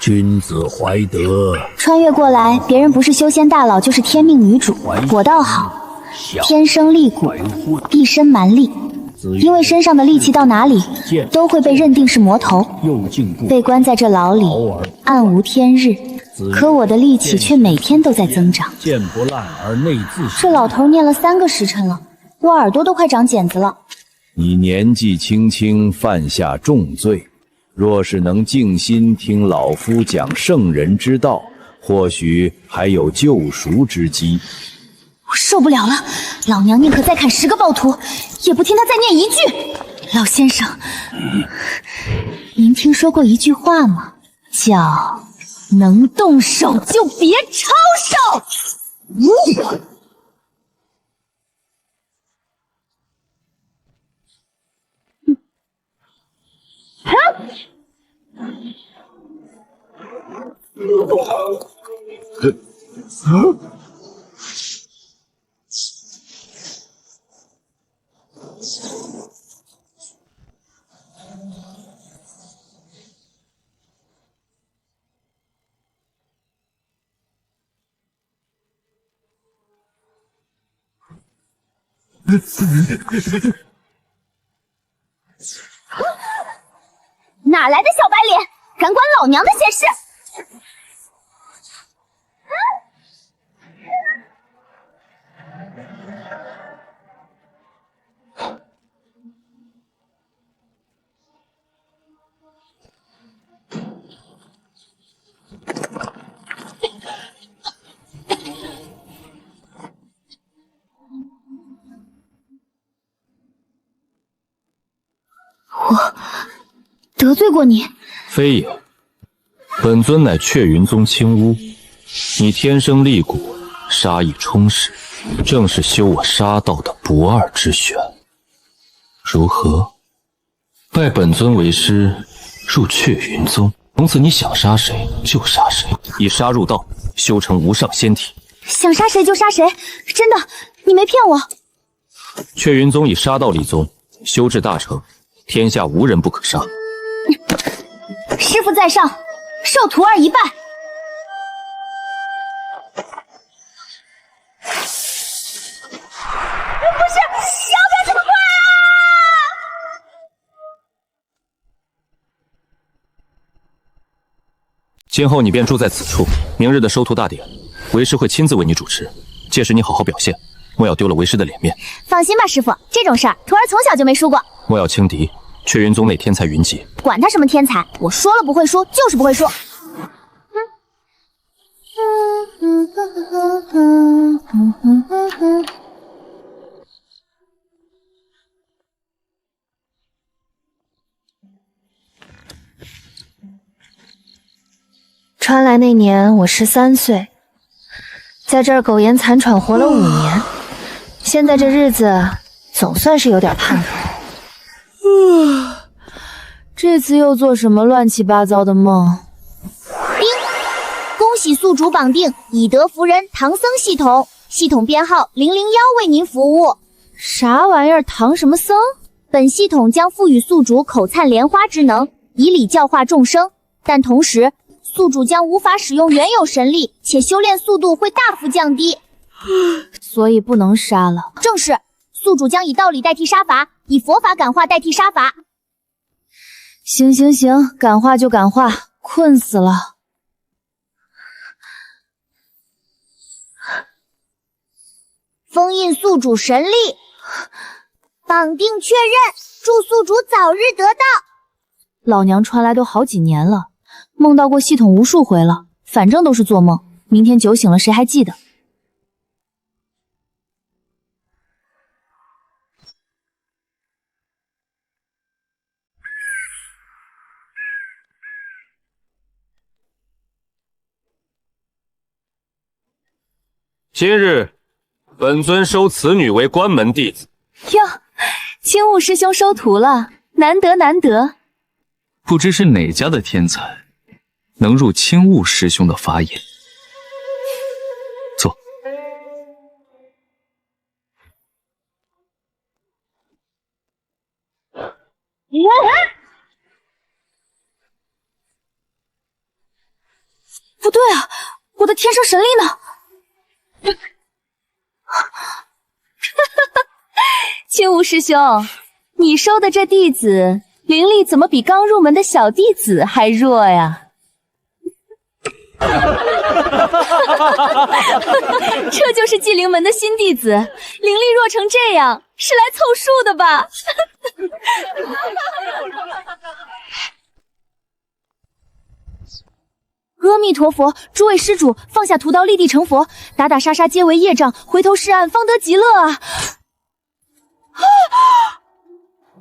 君子怀德。穿越过来，别人不是修仙大佬，就是天命女主。我倒好，天生丽骨，一身蛮力。因为身上的戾气到哪里，都会被认定是魔头，被关在这牢里，暗无天日。可我的戾气却每天都在增长。剑不烂而内自省。这老头念了3个时辰了，我耳朵都快长茧子了。你年纪轻轻犯下重罪，若是能静心听老夫讲圣人之道，或许还有救赎之机。我受不了了，老娘宁可再砍10个暴徒，也不听他再念一句。老先生，您听说过一句话吗？叫能动手就别抄手。哪来的小白脸，敢管老娘的闲事？我得罪过你？非也，本尊乃雀云宗青乌，你天生丽骨，杀意充实，正是修我杀道的不二之选。如何？拜本尊为师，入雀云宗，从此你想杀谁就杀谁，以杀入道，修成无上仙体。想杀谁就杀谁，真的，你没骗我。雀云宗以杀道立宗，修至大成，天下无人不可杀。师傅在上，受徒儿一拜。不是，要不要这么快啊？今后你便住在此处，明日的收徒大典，为师会亲自为你主持。届时你好好表现，莫要丢了为师的脸面。放心吧，师傅，这种事儿徒儿从小就没输过。莫要轻敌，雀云宗内天才云集，管他什么天才，我说了不会输，就是不会输。传来那年我13岁，在这儿苟延残喘活了5年，现在这日子总算是有点盼头。这次又做什么乱七八糟的梦？叮！恭喜宿主绑定以德服人唐僧系统，系统编号001为您服务。啥玩意儿？唐什么僧？本系统将赋予宿主口灿莲花之能，以礼教化众生，但同时宿主将无法使用原有神力，且修炼速度会大幅降低。所以不能杀了。正是，宿主将以道理代替杀伐，以佛法感化代替杀伐。行行行，感化就感化，困死了。封印宿主神力，绑定确认，祝宿主早日得道。老娘传来都好几年了，梦到过系统无数回了，反正都是做梦。明天酒醒了，谁还记得？今日本尊收此女为关门弟子。哟，青雾师兄收徒了，难得难得。不知是哪家的天才，能入青雾师兄的法眼。坐。不对啊，我的天生神力呢？青梧师兄，你收的这弟子灵力怎么比刚入门的小弟子还弱呀？这就是祭灵门的新弟子，灵力弱成这样，是来凑数的吧？阿弥陀佛，诸位施主，放下屠刀，立地成佛，打打杀杀皆为业障，回头是岸，方得极乐啊！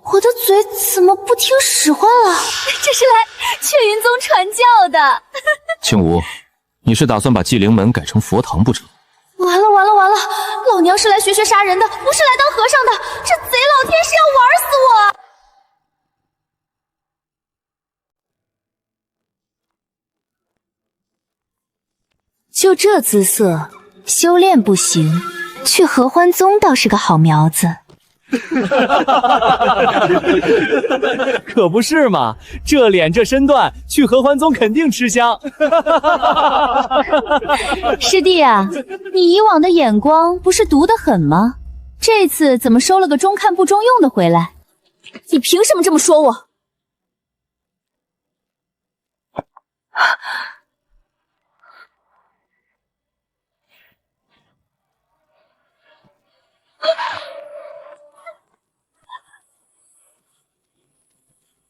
我的嘴怎么不听使唤了？这是来雀云宗传教的。青梧，你是打算把祭灵门改成佛堂不成？完了完了完了！老娘是来学杀人的，不是来当和尚的。这贼老天是要玩死我！就这姿色，修炼不行，去合欢宗倒是个好苗子。可不是嘛，这脸这身段，去合欢宗肯定吃香。师弟啊，你以往的眼光不是毒得很吗？这次怎么收了个中看不中用的回来？你凭什么这么说我？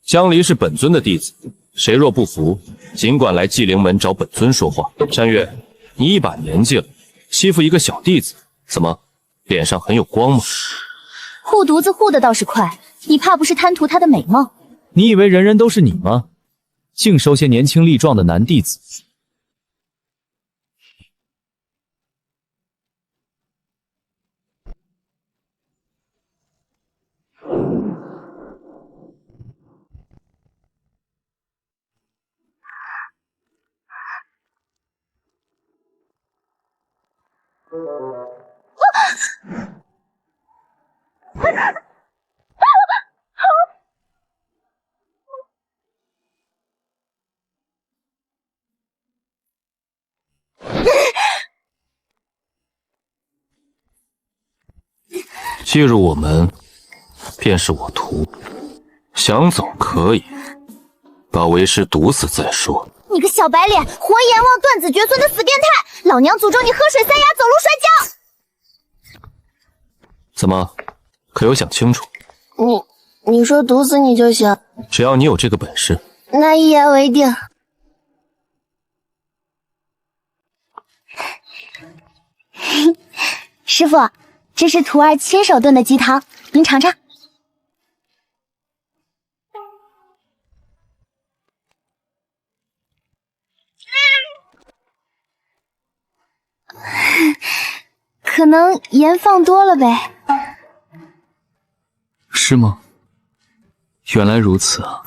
江离是本尊的弟子，谁若不服，尽管来祭灵门找本尊说话。山月，你一把年纪了，欺负一个小弟子，怎么脸上很有光吗？护犊子护的倒是快，你怕不是贪图他的美貌？你以为人人都是你吗？净收些年轻力壮的男弟子。进入我门，便是我徒。想走可以，把为师毒死再说。你个小白脸，活阎王断子绝孙的死变态！老娘诅咒你喝水塞牙，走路摔跤！怎么，可有想清楚？你说毒死你就行，只要你有这个本事，那一言为定。师傅，这是徒儿亲手炖的鸡汤，您尝尝。可能盐放多了呗。是吗？原来如此啊。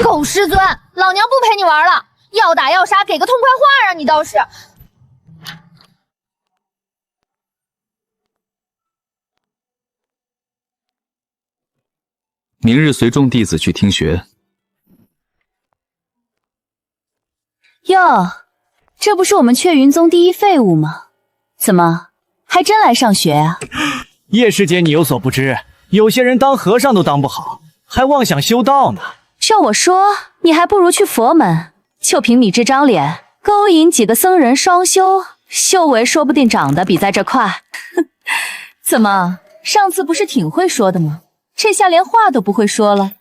狗师尊，老娘不陪你玩了，要打要杀，给个痛快话啊！你倒是。明日随众弟子去听学。哟，这不是我们雀云宗第一废物吗？怎么还真来上学啊？叶师姐，你有所不知，有些人当和尚都当不好，还妄想修道呢。照我说，你还不如去佛门，就凭你这张脸，勾引几个僧人双修，修为说不定长得比在这快。怎么，上次不是挺会说的吗？这下连话都不会说了。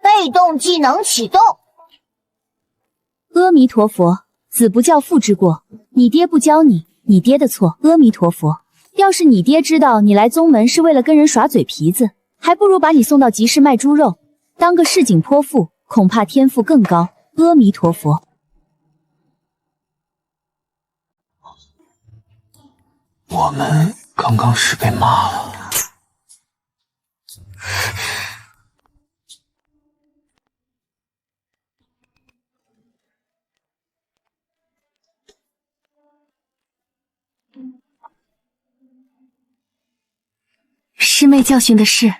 被动技能启动。阿弥陀佛，子不教父之过，你爹不教你，你爹的错。阿弥陀佛，要是你爹知道你来宗门是为了跟人耍嘴皮子，还不如把你送到集市卖猪肉，当个市井泼妇，恐怕天赋更高。阿弥陀佛。我们刚刚是被骂了。师妹教训的是，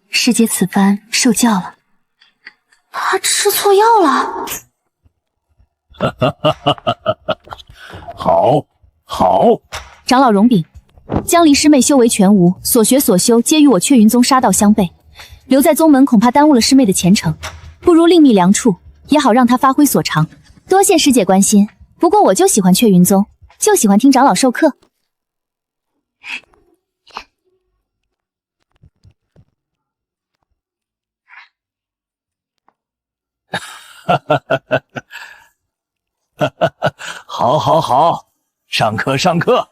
师姐此番受教了。她吃错药了。好，好。长老容禀，将离师妹修为全无，所学所修皆与我雀云宗杀道相悖，留在宗门恐怕耽误了师妹的前程，不如另觅良处，也好让她发挥所长。多谢师姐关心，不过我就喜欢雀云宗，就喜欢听长老授课。好，好，好，上课，上课。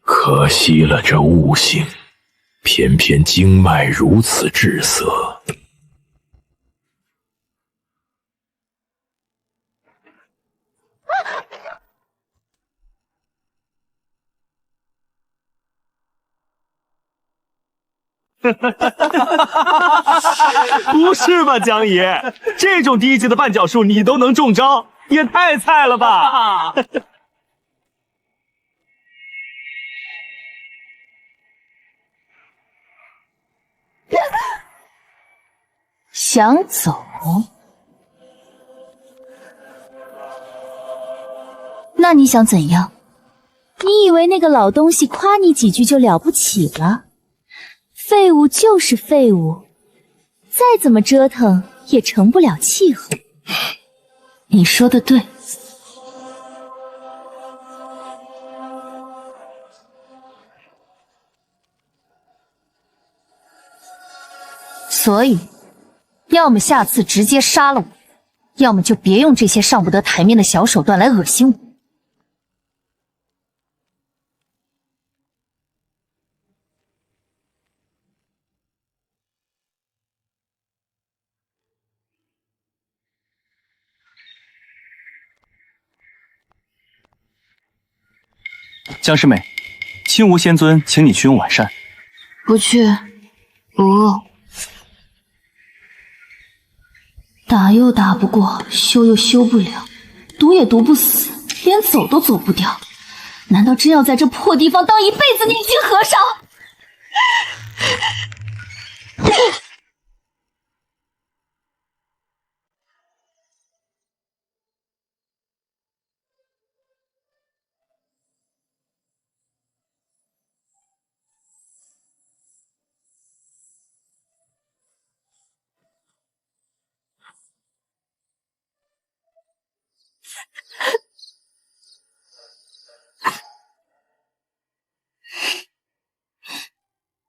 可惜了这悟性，偏偏经脉如此滞涩。不是吧，江爷，这种低级的绊脚术你都能中招，也太菜了吧！想走？那你想怎样？你以为那个老东西夸你几句就了不起了？废物就是废物，再怎么折腾也成不了气候。你说的对。所以，要么下次直接杀了我，要么就别用这些上不得台面的小手段来恶心我。江师妹，青无仙尊请你去用晚膳。不去，不饿。打又打不过，修又修不了，毒也毒不死，连走都走不掉。难道真要在这破地方当一辈子念经和尚？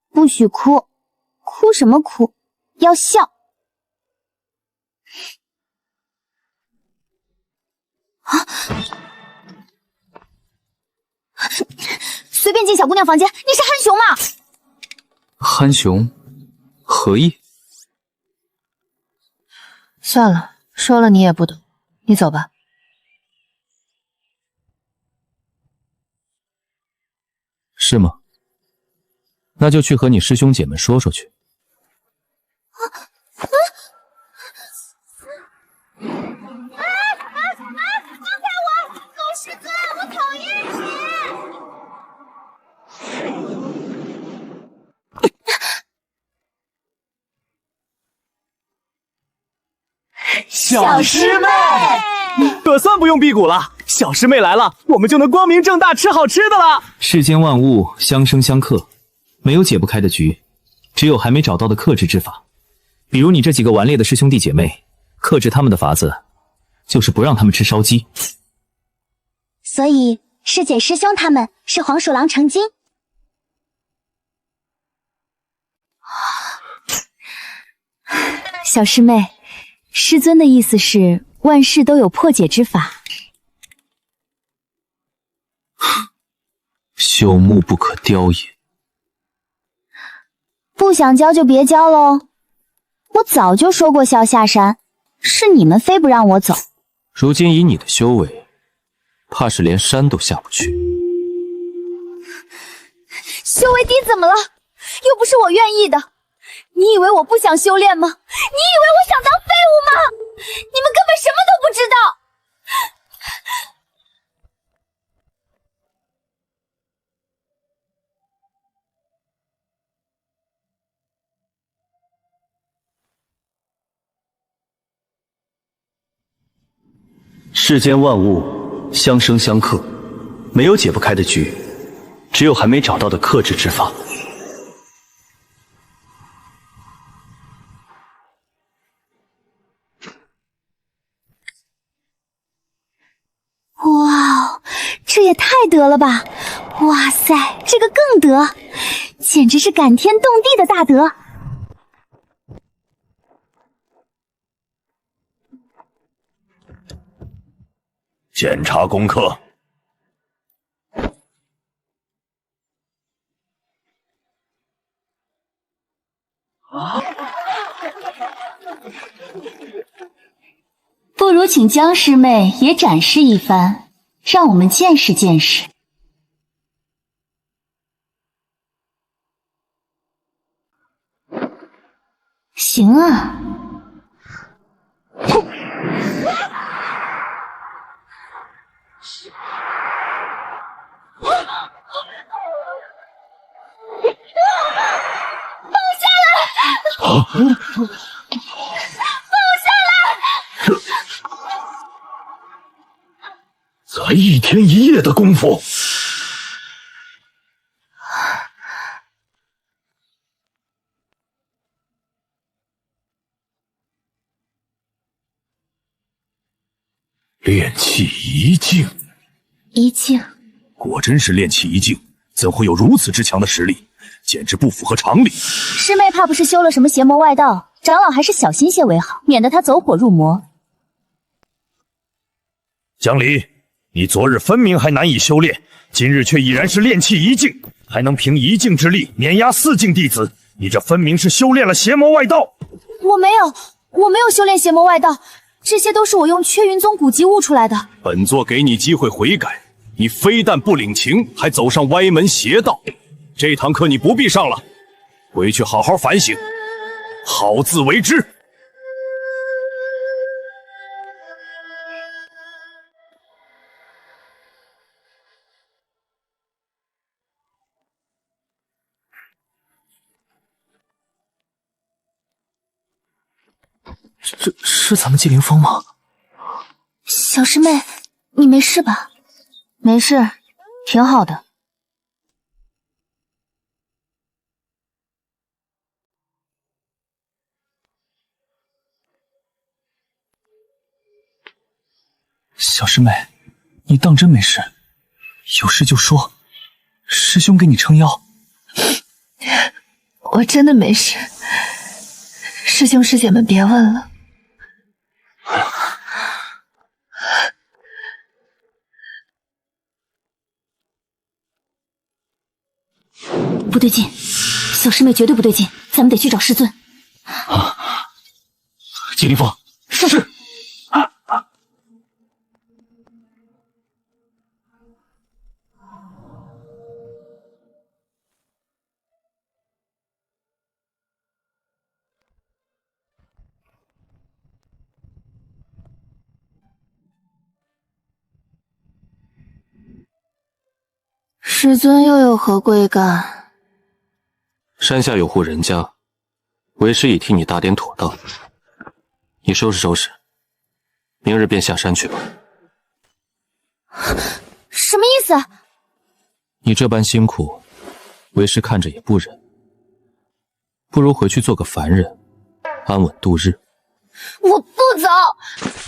不许哭，哭什么哭？要笑。啊！随便进小姑娘房间，你是憨熊吗？憨熊，何意？算了，说了你也不懂，你走吧。是吗？那就去和你师兄姐们说说去。放开我！狗师尊，我讨厌你！小师妹，可算不用辟谷了。小师妹来了，我们就能光明正大吃好吃的了。世间万物相生相克，没有解不开的局，只有还没找到的克制之法。比如你这几个顽劣的师兄弟姐妹，克制他们的法子，就是不让他们吃烧鸡。所以师姐师兄他们是黄鼠狼成精。小师妹，师尊的意思是万事都有破解之法。朽木不可雕也。不想教就别教喽。我早就说过萧下山，是你们非不让我走。如今以你的修为，怕是连山都下不去。修为低怎么了？又不是我愿意的。你以为我不想修炼吗？你以为我想当废物吗？你们根本什么都不知道。世间万物相生相克，没有解不开的局，只有还没找到的克制之法。哇，这也太得了吧！哇塞，这个更得，简直是感天动地的大德。检查功课。不如请江师妹也展示一番，让我们见识见识。行啊。才一天一夜的功夫，炼气一境。一境，果真是炼气一境，怎会有如此之强的实力？简直不符合常理。师妹怕不是修了什么邪魔外道，长老还是小心些为好，免得他走火入魔。江离，你昨日分明还难以修炼，今日却已然是炼气一境，还能凭一境之力碾压4境弟子，你这分明是修炼了邪魔外道。我没有修炼邪魔外道，这些都是我用雀云宗古籍悟出来的。本座给你机会悔改，你非但不领情，还走上歪门邪道。这堂课你不必上了，回去好好反省，好自为之。这是咱们季凌风吗？小师妹，你没事吧？没事，挺好的。小师妹，你当真没事？有事就说，师兄给你撑腰。我真的没事，师兄师姐们别问了。不对劲，小师妹绝对不对劲，咱们得去找师尊。季凌风，是。师尊又有何贵干？山下有户人家，为师已替你打点妥当。你收拾收拾，明日便下山去吧。什么意思？你这般辛苦，为师看着也不忍。不如回去做个凡人，安稳度日。我不走，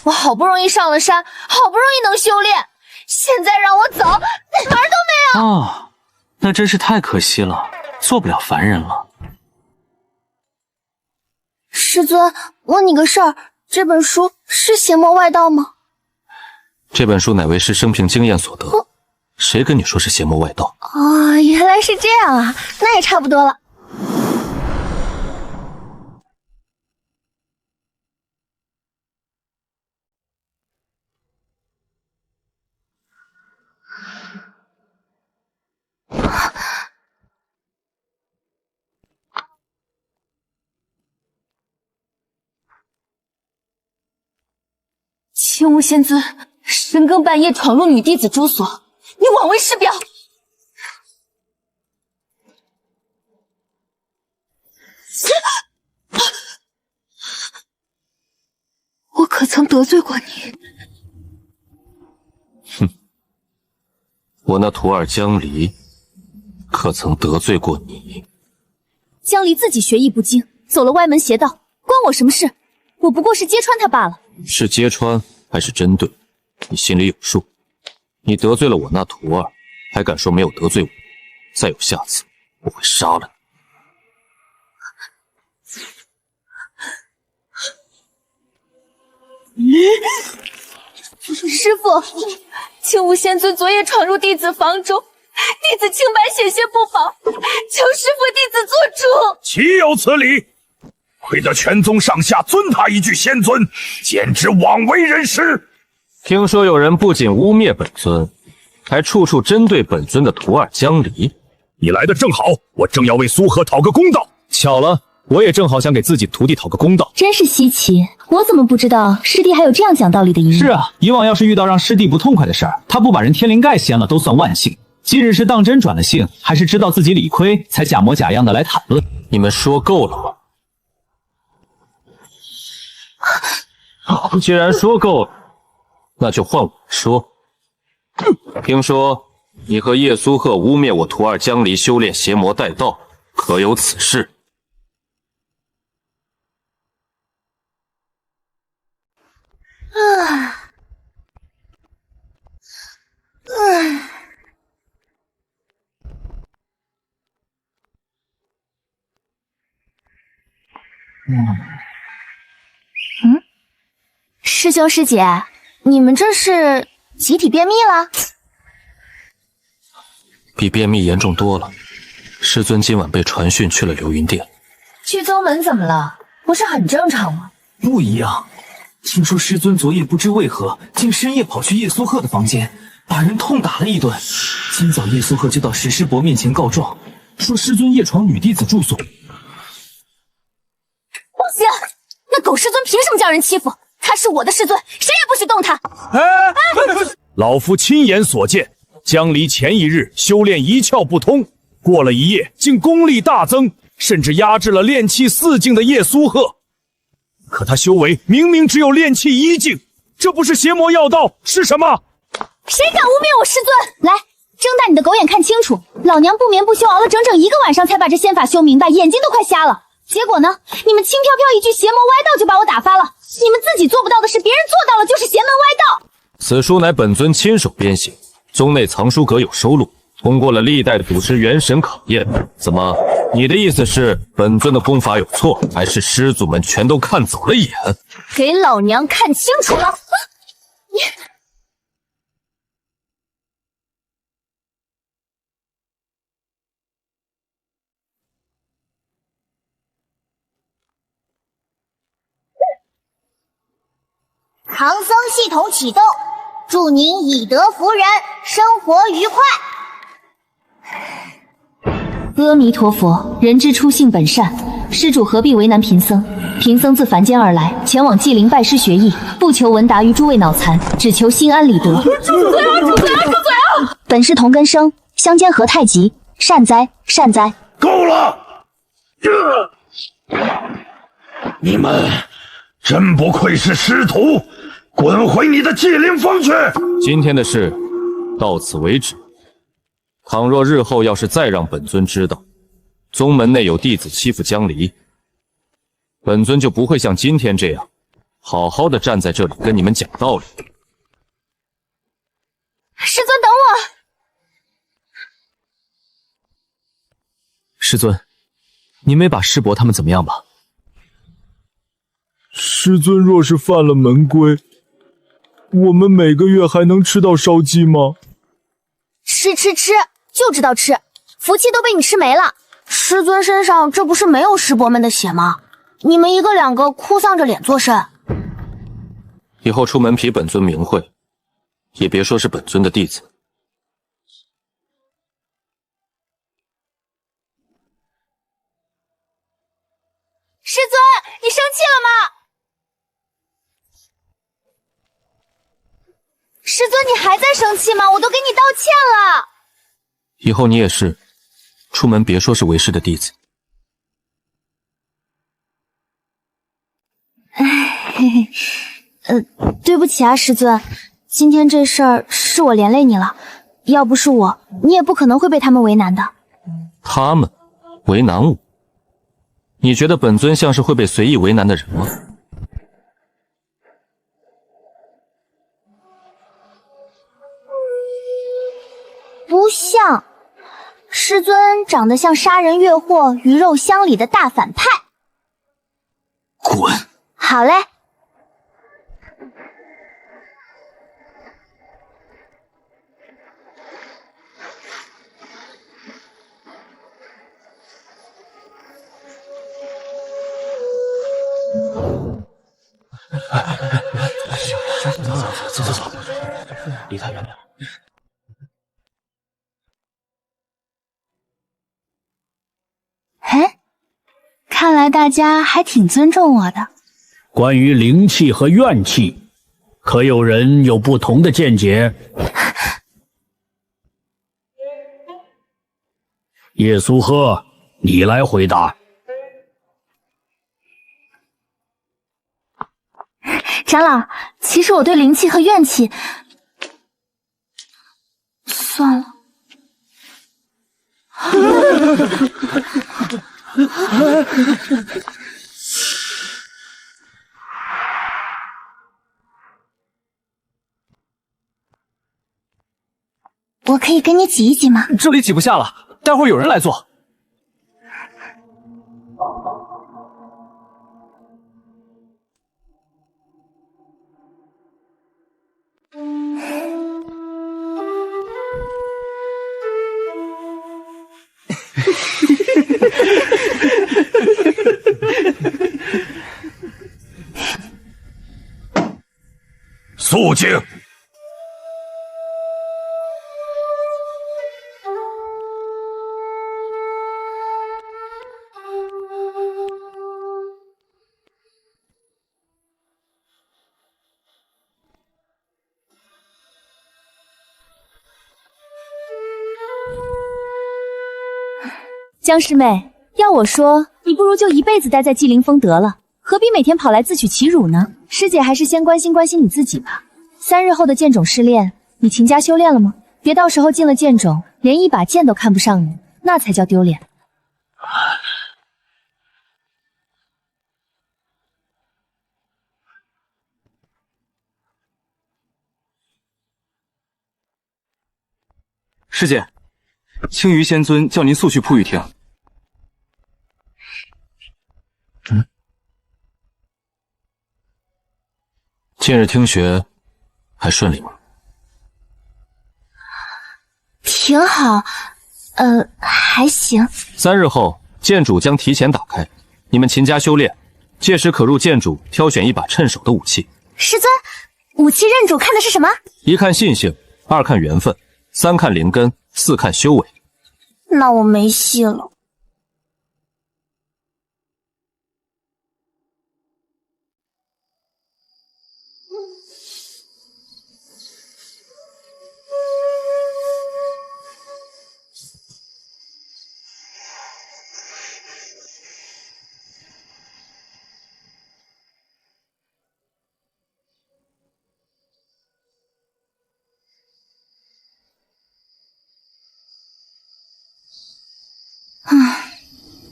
我好不容易上了山，好不容易能修炼，现在让我走，门儿都没有。哦，那真是太可惜了，做不了凡人了。师尊，问你个事儿，这本书是邪魔外道吗？这本书乃为师生平经验所得，谁跟你说是邪魔外道？哦，原来是这样啊，那也差不多了。青雾仙尊深更半夜闯入女弟子住所，你枉为师表！我可曾得罪过你？哼，我那徒儿江离可曾得罪过你？江离自己学艺不精，走了歪门邪道，关我什么事？我不过是揭穿他罢了。是揭穿还是针对，你心里有数。你得罪了我那徒儿，还敢说没有得罪我？再有下次，我会杀了你。师父，青雾仙尊昨夜闯入弟子房中，弟子清白险些不保，求师父弟子做主。岂有此理！亏得全宗上下尊他一句仙尊，简直枉为人师。听说有人不仅污蔑本尊，还处处针对本尊的徒儿江离。你来的正好，我正要为苏荷讨个公道。巧了，我也正好想给自己徒弟讨个公道。真是稀奇，我怎么不知道师弟还有这样讲道理的一面？是啊，以往要是遇到让师弟不痛快的事儿，他不把人天灵盖掀了都算万幸。今日是当真转了性，还是知道自己理亏，才假模假样的来谈论？你们说够了吗？既然说够了，那就换我说。听说你和叶苏鹤污蔑我徒儿江离修炼邪魔带道，可有此事？师兄师姐，你们这是集体便秘了？比便秘严重多了。师尊今晚被传讯去了流云殿。去宗门怎么了？不是很正常吗？不一样，听说师尊昨夜不知为何，竟深夜跑去叶苏鹤的房间，把人痛打了一顿。今早叶苏鹤就到石师伯面前告状，说师尊夜闯女弟子住所。不行，那狗师尊凭什么叫人欺负？他是我的师尊，谁也不许动他！老夫亲眼所见，江离前一日修炼一窍不通，过了一夜竟功力大增，甚至压制了炼气4境的叶苏鹤。可他修为明明只有炼气1境，这不是邪魔药道是什么？谁敢污蔑我师尊？来，睁大你的狗眼看清楚！老娘不眠不休熬了整整1个晚上才把这仙法修明白，眼睛都快瞎了。结果呢，你们轻飘飘一句邪魔歪道就把我打发了。你们自己做不到的事，别人做到了就是邪门歪道。此书乃本尊亲手编写，宗内藏书阁有收录，通过了历代祖师元神考验。怎么，你的意思是本尊的功法有错，还是师祖们全都看走了眼？给老娘看清楚了！你唐僧系统启动，祝您以德服人，生活愉快。阿弥陀佛，人之初性本善，施主何必为难贫僧？贫僧自凡间而来，前往纪灵拜师学艺，不求闻达于诸位脑残，只求心安理得。住嘴啊！住嘴啊！住嘴啊！本是同根生，相煎何太急？善哉善哉！够了！你们真不愧是师徒，滚回你的纪灵峰去！今天的事到此为止。倘若日后要是再让本尊知道宗门内有弟子欺负江离，本尊就不会像今天这样好好的站在这里跟你们讲道理。师尊等我！师尊，您没把师伯他们怎么样吧？师尊若是犯了门规，我们每个月还能吃到烧鸡吗？吃，就知道吃，福气都被你吃没了。师尊身上这不是没有师伯们的血吗？你们一个两个哭丧着脸作甚？以后出门批本尊名讳，也别说是本尊的弟子。师尊，你生气了吗？师尊，你还在生气吗？我都给你道歉了。以后你也是，出门别说是为师的弟子。对不起啊，师尊，今天这事儿是我连累你了，要不是我，你也不可能会被他们为难的。他们为难我？你觉得本尊像是会被随意为难的人吗？不像，师尊长得像杀人越货、鱼肉乡里的大反派。滚！好嘞。走，离他远点。哎，看来大家还挺尊重我的。关于灵气和怨气，可有人有不同的见解？叶苏赫，你来回答。长老，其实我对灵气和怨气，算了。我可以跟你挤一挤吗？这里挤不下了，待会儿有人来做。肃静！江师妹，要我说，你不如就一辈子待在纪灵峰得了，何必每天跑来自取其辱呢？师姐还是先关心关心你自己吧。3日后的剑种试炼，你勤加修炼了吗？别到时候进了剑种，连一把剑都看不上你，那才叫丢脸。师姐，青鱼仙尊叫您速去铺玉亭。近日听学还顺利吗？挺好，还行。3日后，剑主将提前打开，你们勤加修炼，届时可入剑主挑选一把趁手的武器。师尊，武器认主看的是什么？1看信性，2看缘分，3看灵根，4看修为。那我没戏了。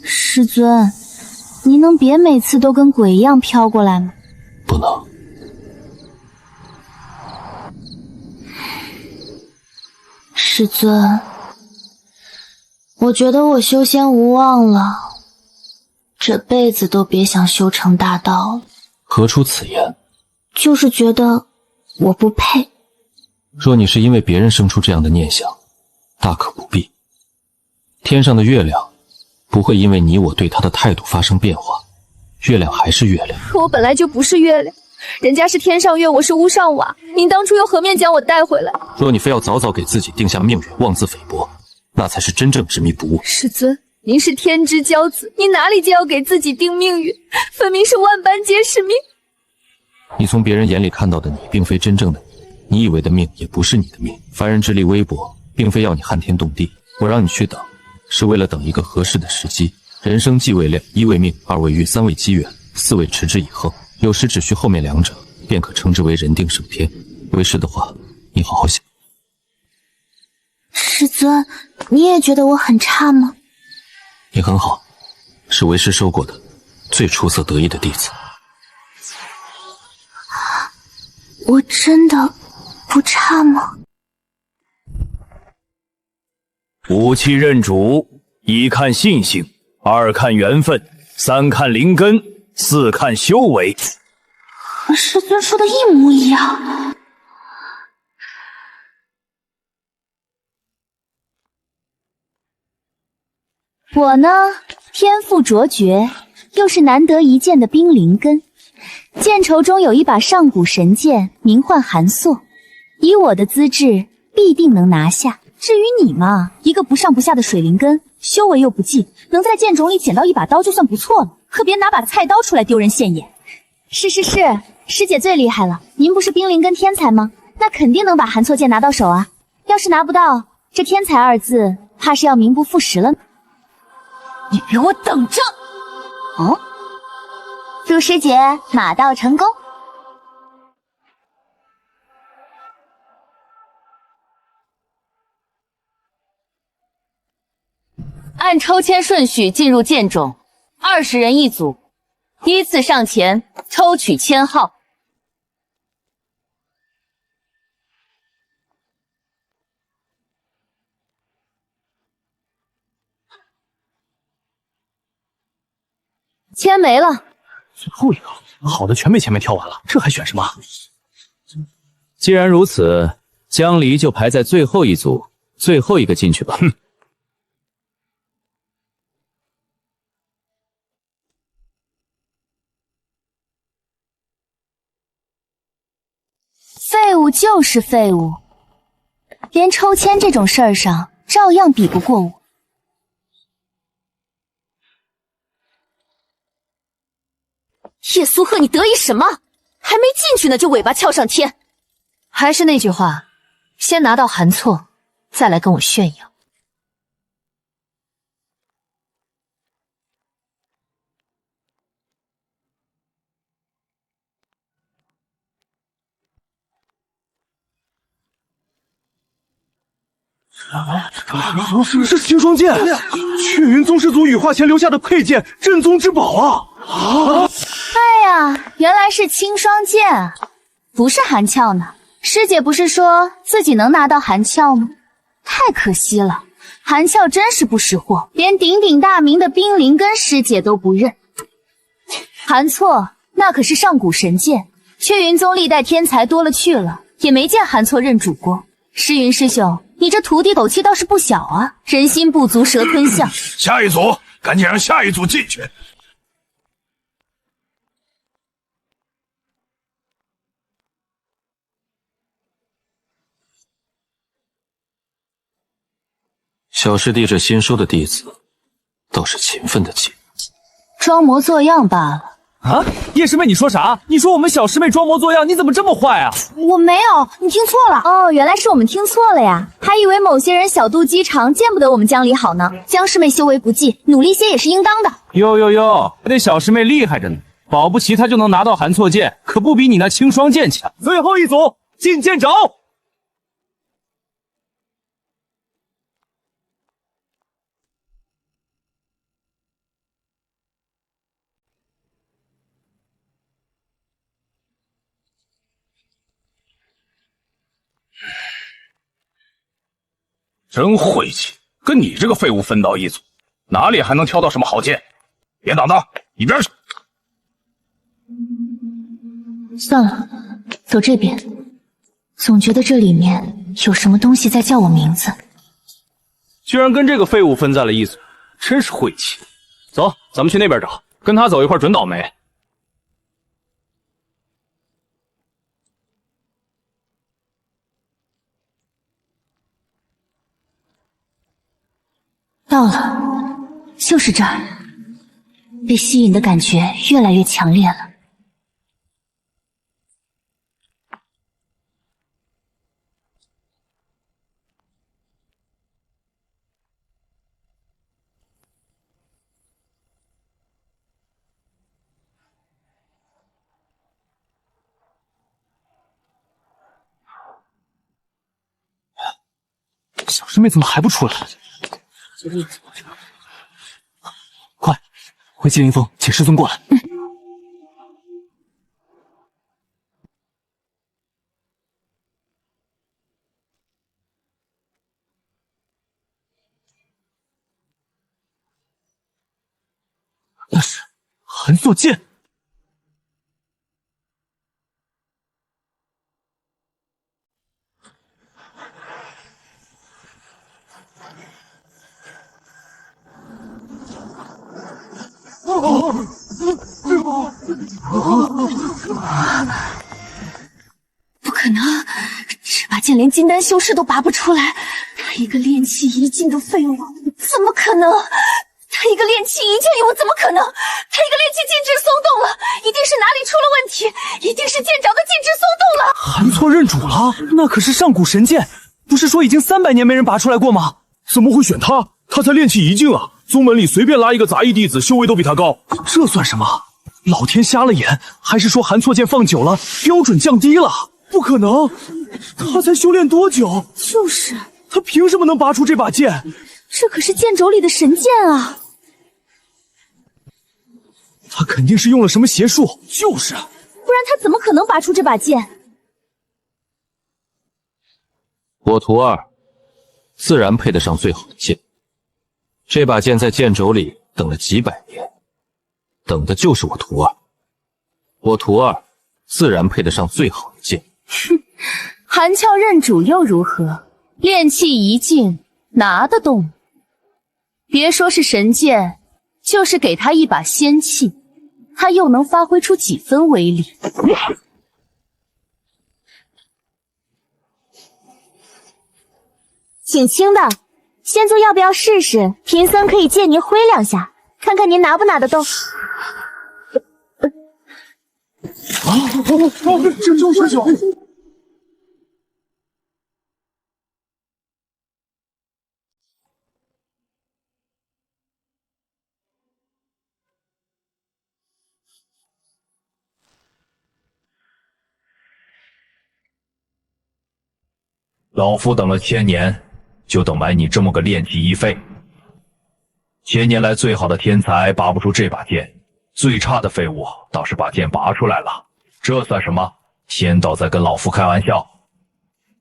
师尊，您能别每次都跟鬼一样飘过来吗？不能。师尊，我觉得我修仙无望了，这辈子都别想修成大道了。何出此言？就是觉得我不配。若你是因为别人生出这样的念想，大可不必。天上的月亮不会因为你我对它的态度发生变化，月亮还是月亮。可我本来就不是月亮，人家是天上月，我是屋上瓦，您当初又何面将我带回来？若你非要早早给自己定下命运，妄自菲薄，那才是真正执迷不悟。师尊，您是天之骄子，您哪里就要给自己定命运？分明是万般皆是命。你从别人眼里看到的你，并非真正的你，你以为的命也不是你的命。凡人之力微薄，并非要你撼天动地，我让你去等，是为了等一个合适的时机。人生既为量，一为命，二为遇，三为机缘，四为持之以恒。有时只需后面两者，便可称之为人定胜天。为师的话，你好好想。师尊，你也觉得我很差吗？你很好，是为师收过的最出色得意的弟子。我真的不差吗？武器认主，一看信性，二看缘分，三看灵根，四看修为。和师尊说的一模一样。我呢，天赋卓绝，又是难得一见的冰灵根。剑仇中有一把上古神剑，名唤寒朔，以我的资质，必定能拿下。至于你嘛，一个不上不下的水灵根，修为又不济，能在剑种里捡到一把刀就算不错了，可别拿把菜刀出来丢人现眼。是，师姐最厉害了，您不是冰灵根天才吗？那肯定能把寒错剑拿到手啊。要是拿不到，这天才二字，怕是要名不副实了呢。你给我等着！哦，祝师姐马到成功。按抽签顺序进入剑种，20人一组，依次上前抽取签号。签没了。最后一个，好的全被前面挑完了，这还选什么？既然如此，江离就排在最后一组，最后一个进去吧。哼。废物就是废物，连抽签这种事儿上，照样比不过我。叶苏鹤，你得意什么？还没进去呢，就尾巴翘上天。还是那句话，先拿到韩错，再来跟我炫耀。是青霜剑，雀云宗师祖羽化前留下的佩剑，镇宗之宝啊！哎呀，原来是青霜剑啊，不是寒鞘呢。师姐不是说自己能拿到寒鞘吗？太可惜了，寒鞘真是不识货，连鼎鼎大名的冰灵根师姐都不认。韩错那可是上古神剑，雀云宗历代天才多了去了，也没见韩错认主过。诗云师兄，你这徒弟口气倒是不小啊，人心不足蛇吞象。下一组，赶紧让下一组进去。小师弟这新收的弟子，倒是勤奋的紧。装模作样罢了。啊，叶师妹，你说啥？你说我们小师妹装模作样，你怎么这么坏啊？我没有，你听错了。哦，原来是我们听错了呀，还以为某些人小肚鸡肠，见不得我们江离好呢。江师妹修为不济，努力些也是应当的。哟，那小师妹厉害着呢，保不齐她就能拿到寒错剑，可不比你那青霜剑强。最后一组进剑轴。真晦气，跟你这个废物分到一组，哪里还能挑到什么好剑？别挡道，一边去！算了，走这边。总觉得这里面有什么东西在叫我名字。居然跟这个废物分在了一组，真是晦气。走，咱们去那边找，跟他走一块准倒霉。到了，就是这儿。被吸引的感觉越来越强烈了。小师妹怎么还不出来？快，回麒麟峰请师尊过来。那是韩作剑。不可能，这把剑连金丹修士都拔不出来，他一个炼气一境的废物，怎么可能？他一个炼气一境礼物怎么可能？他一个炼气禁制松动了，一定是哪里出了问题，一定是剑爪的禁制松动了。韩错认主了，那可是上古神剑，不是说已经300年没人拔出来过吗？怎么会选他？他才炼气一境啊！宗门里随便拉一个杂役弟子，修为都比他高。这算什么？老天瞎了眼，还是说韩错剑放久了，标准降低了？不可能，他才修炼多久？就是，他凭什么能拔出这把剑？这可是剑轴里的神剑啊！他肯定是用了什么邪术。就是，不然他怎么可能拔出这把剑？我徒儿自然配得上最好的剑。这把剑在剑轴里等了几百年，等的就是我徒儿。我徒儿自然配得上最好的剑。哼，韩翘认主又如何？炼气一境拿得动？别说是神剑，就是给他一把仙器，他又能发挥出几分威力？挺轻的，仙尊要不要试试？贫僧可以借您挥2下，看看您拿不拿得动。这周师兄。老夫等了1000年，就等来你这么个炼气一废。1000年来最好的天才拔不出这把剑，最差的废物倒是把剑拔出来了，这算什么？天道在跟老夫开玩笑。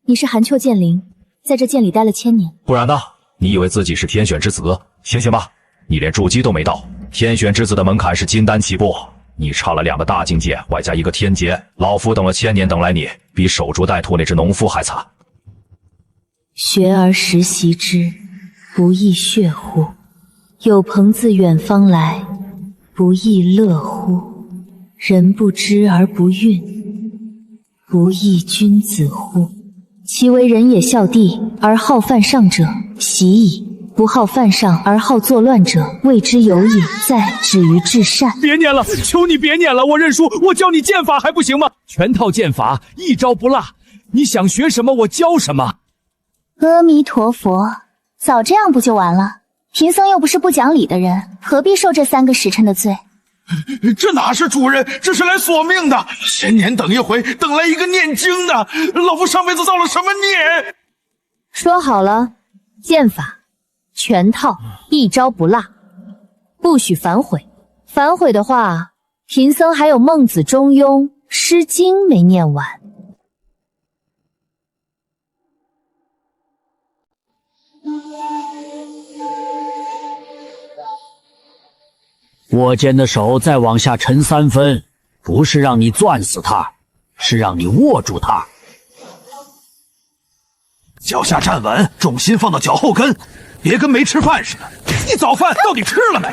你是韩秋剑灵，在这剑里待了1000年，不然呢？你以为自己是天选之子？醒醒吧，你连筑基都没到。天选之子的门槛是金丹起步，你差了2个大境界，外加1个天劫。老夫等了1000年，等来你，比守株待兔那只农夫还惨。学而时习之，不亦说乎？有朋自远方来，不亦乐乎？人不知而不愠，不亦君子乎？其为人也孝弟而好犯上者，习矣；不好犯上而好作乱者，谓之有也。在止于至善。别念了，求你别念了，我认输，我教你剑法还不行吗？全套剑法，一招不落，你想学什么我教什么。阿弥陀佛，早这样不就完了？贫僧又不是不讲理的人，何必受这3个时辰的罪？这哪是主人，这是来索命的。1000年等一回，等来一个念经的，老夫上辈子造了什么孽？说好了，剑法全套，一招不落，不许反悔。反悔的话，贫僧还有《孟子》《中庸》《诗经》没念完。握剑的手再往下沉3分，不是让你攥死他，是让你握住它。脚下站稳，重心放到脚后跟，别跟没吃饭似的。你早饭到底吃了没？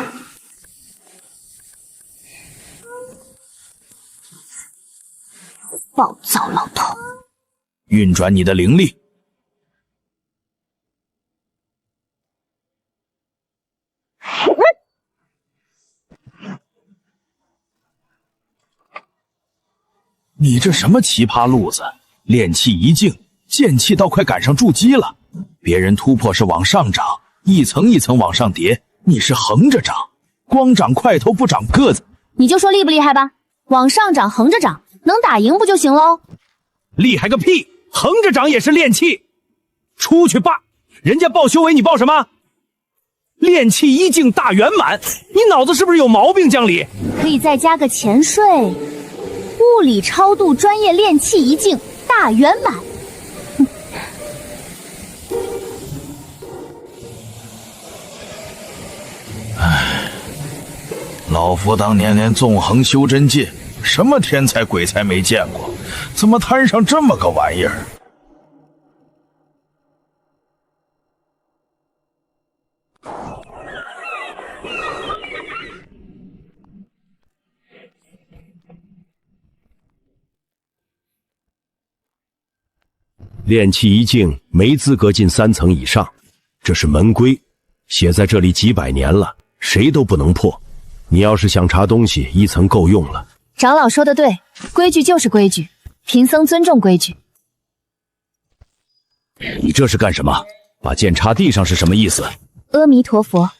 暴躁老头，运转你的灵力。你这什么奇葩路子？炼气一静，剑气倒快赶上筑基了。别人突破是往上涨，一层一层往上叠，你是横着涨，光长块头不长个子。你就说厉不厉害吧？往上涨，横着涨，能打赢不就行喽？厉害个屁！横着涨也是炼气。出去罢！人家报修为，你报什么？炼气一境大圆满，你脑子是不是有毛病？江离，可以再加个潜水。物理超度专业炼气一境大圆满。唉，老夫当年连纵横修真界什么天才鬼才没见过，怎么摊上这么个玩意儿？炼气一境没资格进3层以上，这是门规，写在这里几百年了，谁都不能破。你要是想查东西，1层够用了。长老说的对，规矩就是规矩，贫僧尊重规矩。你这是干什么？把剑插地上是什么意思？阿弥陀佛，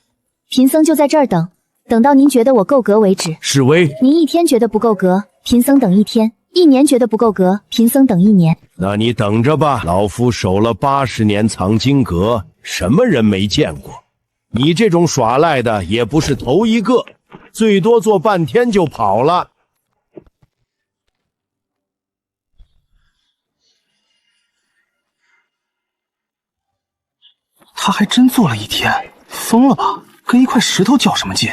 贫僧就在这儿等，等到您觉得我够格为止。示威？您1天觉得不够格，贫僧等1天；1年觉得不够格，贫僧等1年。那你等着吧，老夫守了80年藏经阁，什么人没见过？你这种耍赖的也不是头一个，最多做半天就跑了。他还真做了1天，疯了吧？跟一块石头较什么劲？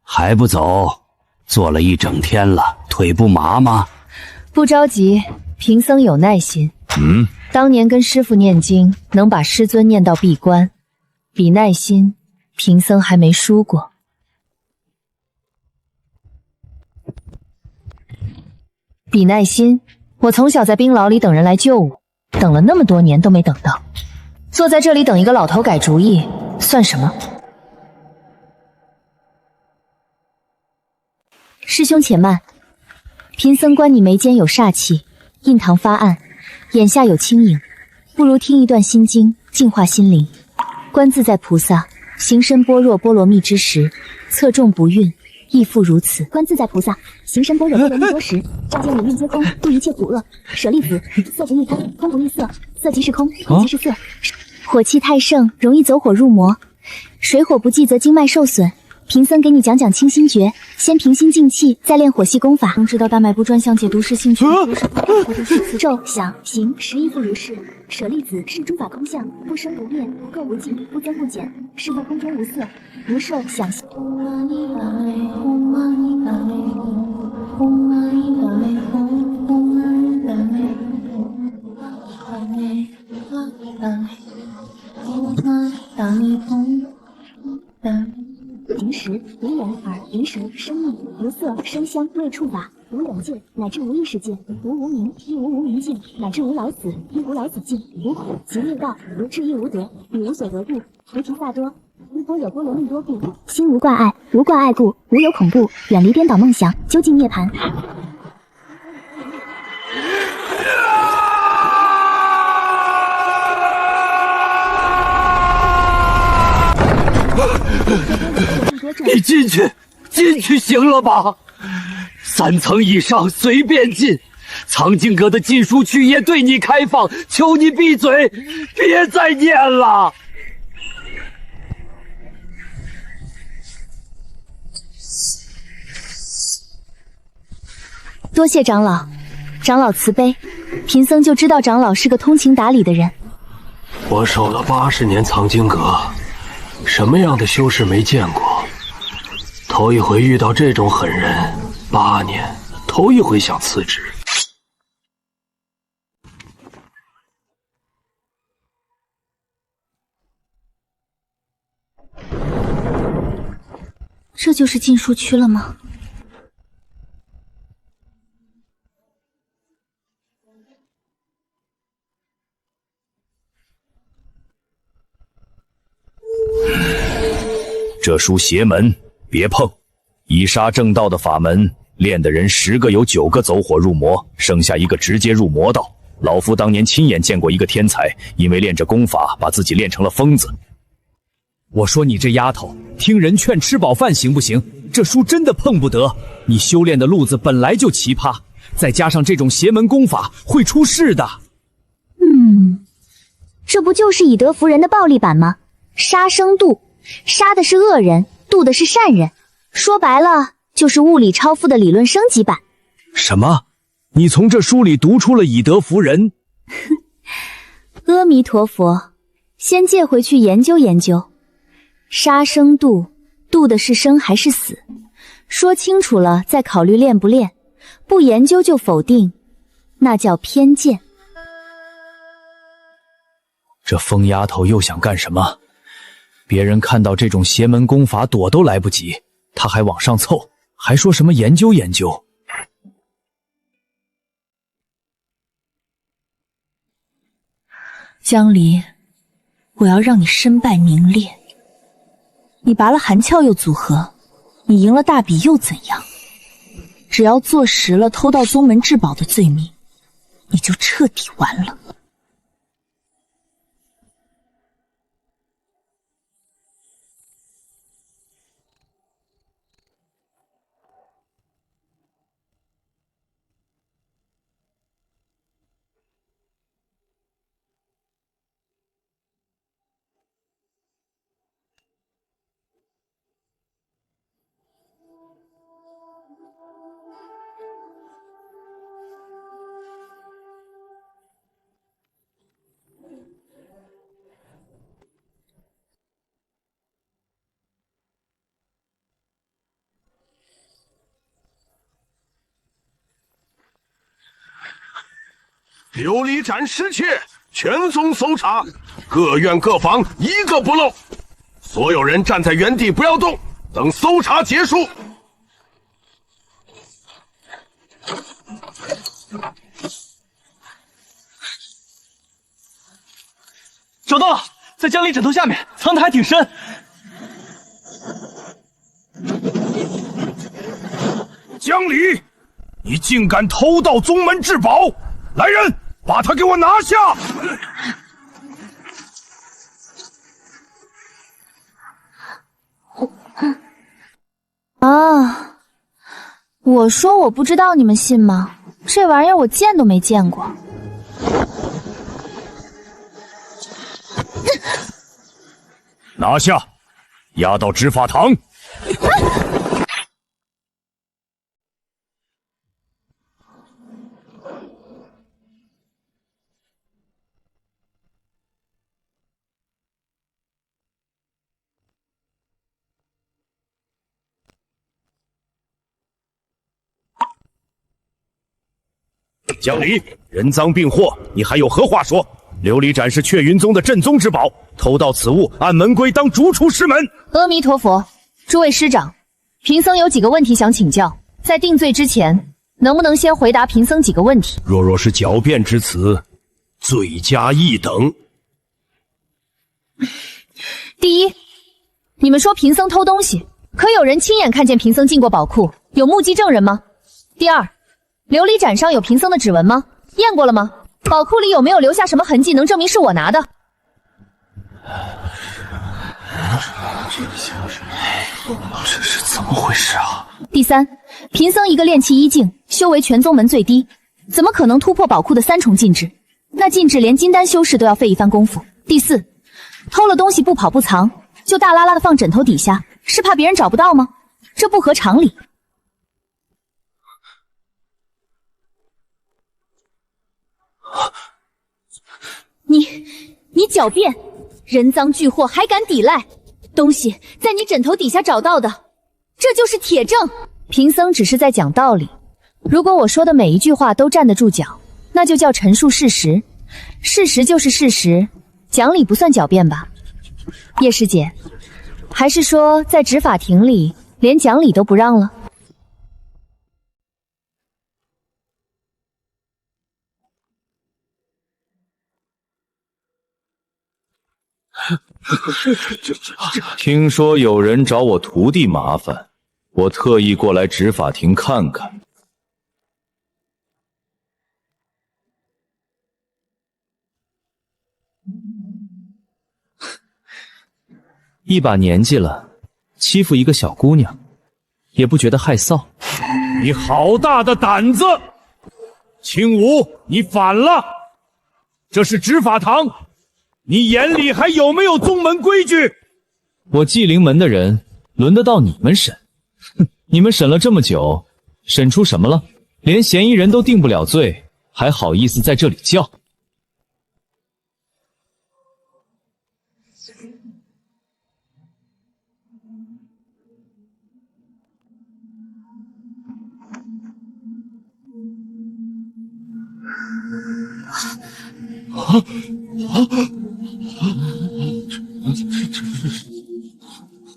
还不走？做了1整天了，腿不麻吗？不着急，贫僧有耐心。当年跟师父念经，能把师尊念到闭关，比耐心，贫僧还没输过。比耐心，我从小在冰牢里等人来救我，等了那么多年都没等到，坐在这里等一个老头改主意，算什么？师兄且慢，贫僧观你眉间有煞气，印堂发暗，眼下有轻影，不如听一段心经，净化心灵。观自在菩萨行深般若波罗蜜之时，侧重不孕，亦复如此。观自在菩萨行深般若波罗蜜多时，照见五蕴皆空，度一切苦恶。舍利子，色即异空，空不异色，色即是空，空即是色。火气太盛，容易走火入魔，水火不济则经脉受损。贫僧给你讲讲清心诀，先平心静气，再练火系功法。能知道大脉部专项解读是兴趣，如是咒想行实亦复如是。舍利子是诸法空相，不生不灭，不垢不净，不增不减，是故空中无色。如受想行。平时无眼耳鼻舌身意，无色声香味触法，无眼界乃至无意识界，无无明亦无无明尽，乃至无老死亦无老死尽，无苦即灭道，无智亦无得，彼无所得故，菩提萨多。依般若波罗蜜多故，心无挂碍，无挂碍故，无有恐怖，远离颠倒梦想，究竟涅槃。你进去行了吧？3层以上随便进，藏经阁的禁书区也对你开放，求你闭嘴，别再念了。多谢长老，长老慈悲，贫僧就知道长老是个通情达理的人。我守了80年藏经阁，什么样的修士没见过？头一回遇到这种狠人，8年，头一回想辞职。这就是禁书区了吗？这书邪门，别碰！以杀正道的法门，练的人10个有9个走火入魔，剩下1个直接入魔道。老夫当年亲眼见过一个天才，因为练这功法，把自己练成了疯子。我说你这丫头，听人劝吃饱饭行不行？这书真的碰不得。你修炼的路子本来就奇葩，再加上这种邪门功法，会出事的。这不就是以德服人的暴力版吗？杀生渡，杀的是恶人，渡的是善人。说白了，就是物理超负的理论升级版。什么？你从这书里读出了以德服人？阿弥陀佛，先借回去研究研究。杀生渡，渡的是生还是死？说清楚了再考虑练不练，不研究就否定，那叫偏见。这疯丫头又想干什么？别人看到这种邪门功法躲都来不及，她还往上凑，还说什么研究研究。江离，我要让你身败名裂。你拔了寒鞘又组合，你赢了大比又怎样？只要坐实了偷盗宗门至宝的罪名，你就彻底完了。琉璃盏失窃，全宗搜查，各院各房一个不漏。所有人站在原地不要动，等搜查结束。找到了，在江离枕头下面，藏得还挺深。江离，你竟敢偷盗宗门至宝！来人，把他给我拿下！啊！我说我不知道，你们信吗？这玩意儿我见都没见过。拿下，押到执法堂。江离，人赃并获，你还有何话说？琉璃盏是雀云宗的镇宗之宝，偷盗此物，按门规当逐出师门。阿弥陀佛，诸位师长，贫僧有几个问题想请教，在定罪之前，能不能先回答贫僧几个问题？若是狡辩之词，罪加一等。第一，你们说贫僧偷东西，可有人亲眼看见贫僧进过宝库？有目击证人吗？第二，琉璃盏上有贫僧的指纹吗？验过了吗？宝库里有没有留下什么痕迹能证明是我拿的？这是怎么回事啊？第三，贫僧一个炼气1境，修为全宗门最低，怎么可能突破宝库的3重禁制？那禁制连金丹修士都要费一番功夫。第四，偷了东西不跑不藏，就大拉拉的放枕头底下，是怕别人找不到吗？这不合常理。你狡辩，人赃俱获还敢抵赖，东西在你枕头底下找到的，这就是铁证。贫僧只是在讲道理，如果我说的每一句话都站得住脚，那就叫陈述事实。事实就是事实，讲理不算狡辩吧？叶师姐，还是说在执法庭里连讲理都不让了？听说有人找我徒弟麻烦，我特意过来执法庭看看。一把年纪了，欺负一个小姑娘，也不觉得害臊。你好大的胆子！青武，你反了！这是执法堂，你眼里还有没有宗门规矩？我祭灵门的人，轮得到你们审？哼，你们审了这么久，审出什么了？连嫌疑人都定不了罪，还好意思在这里叫？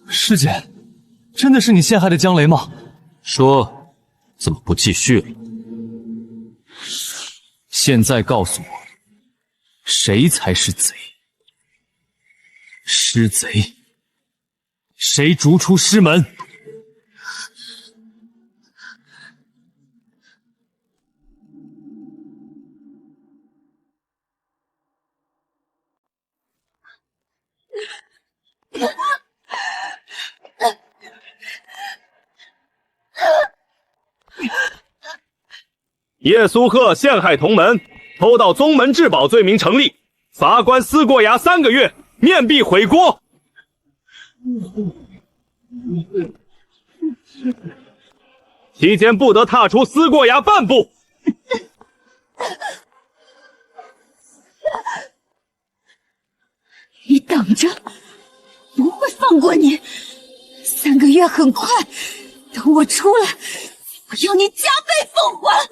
师姐，真的是你陷害的江雷吗？说，怎么不继续了？现在告诉我，谁才是贼？师贼，谁逐出师门？叶苏鹤陷害同门，偷盗宗门至宝罪名成立，罚官撕过牙3个月，面壁悔锅。期间不得踏出撕过牙半步。你等着，不会放过你。3个月很快，等我出来，我要你加倍奉还。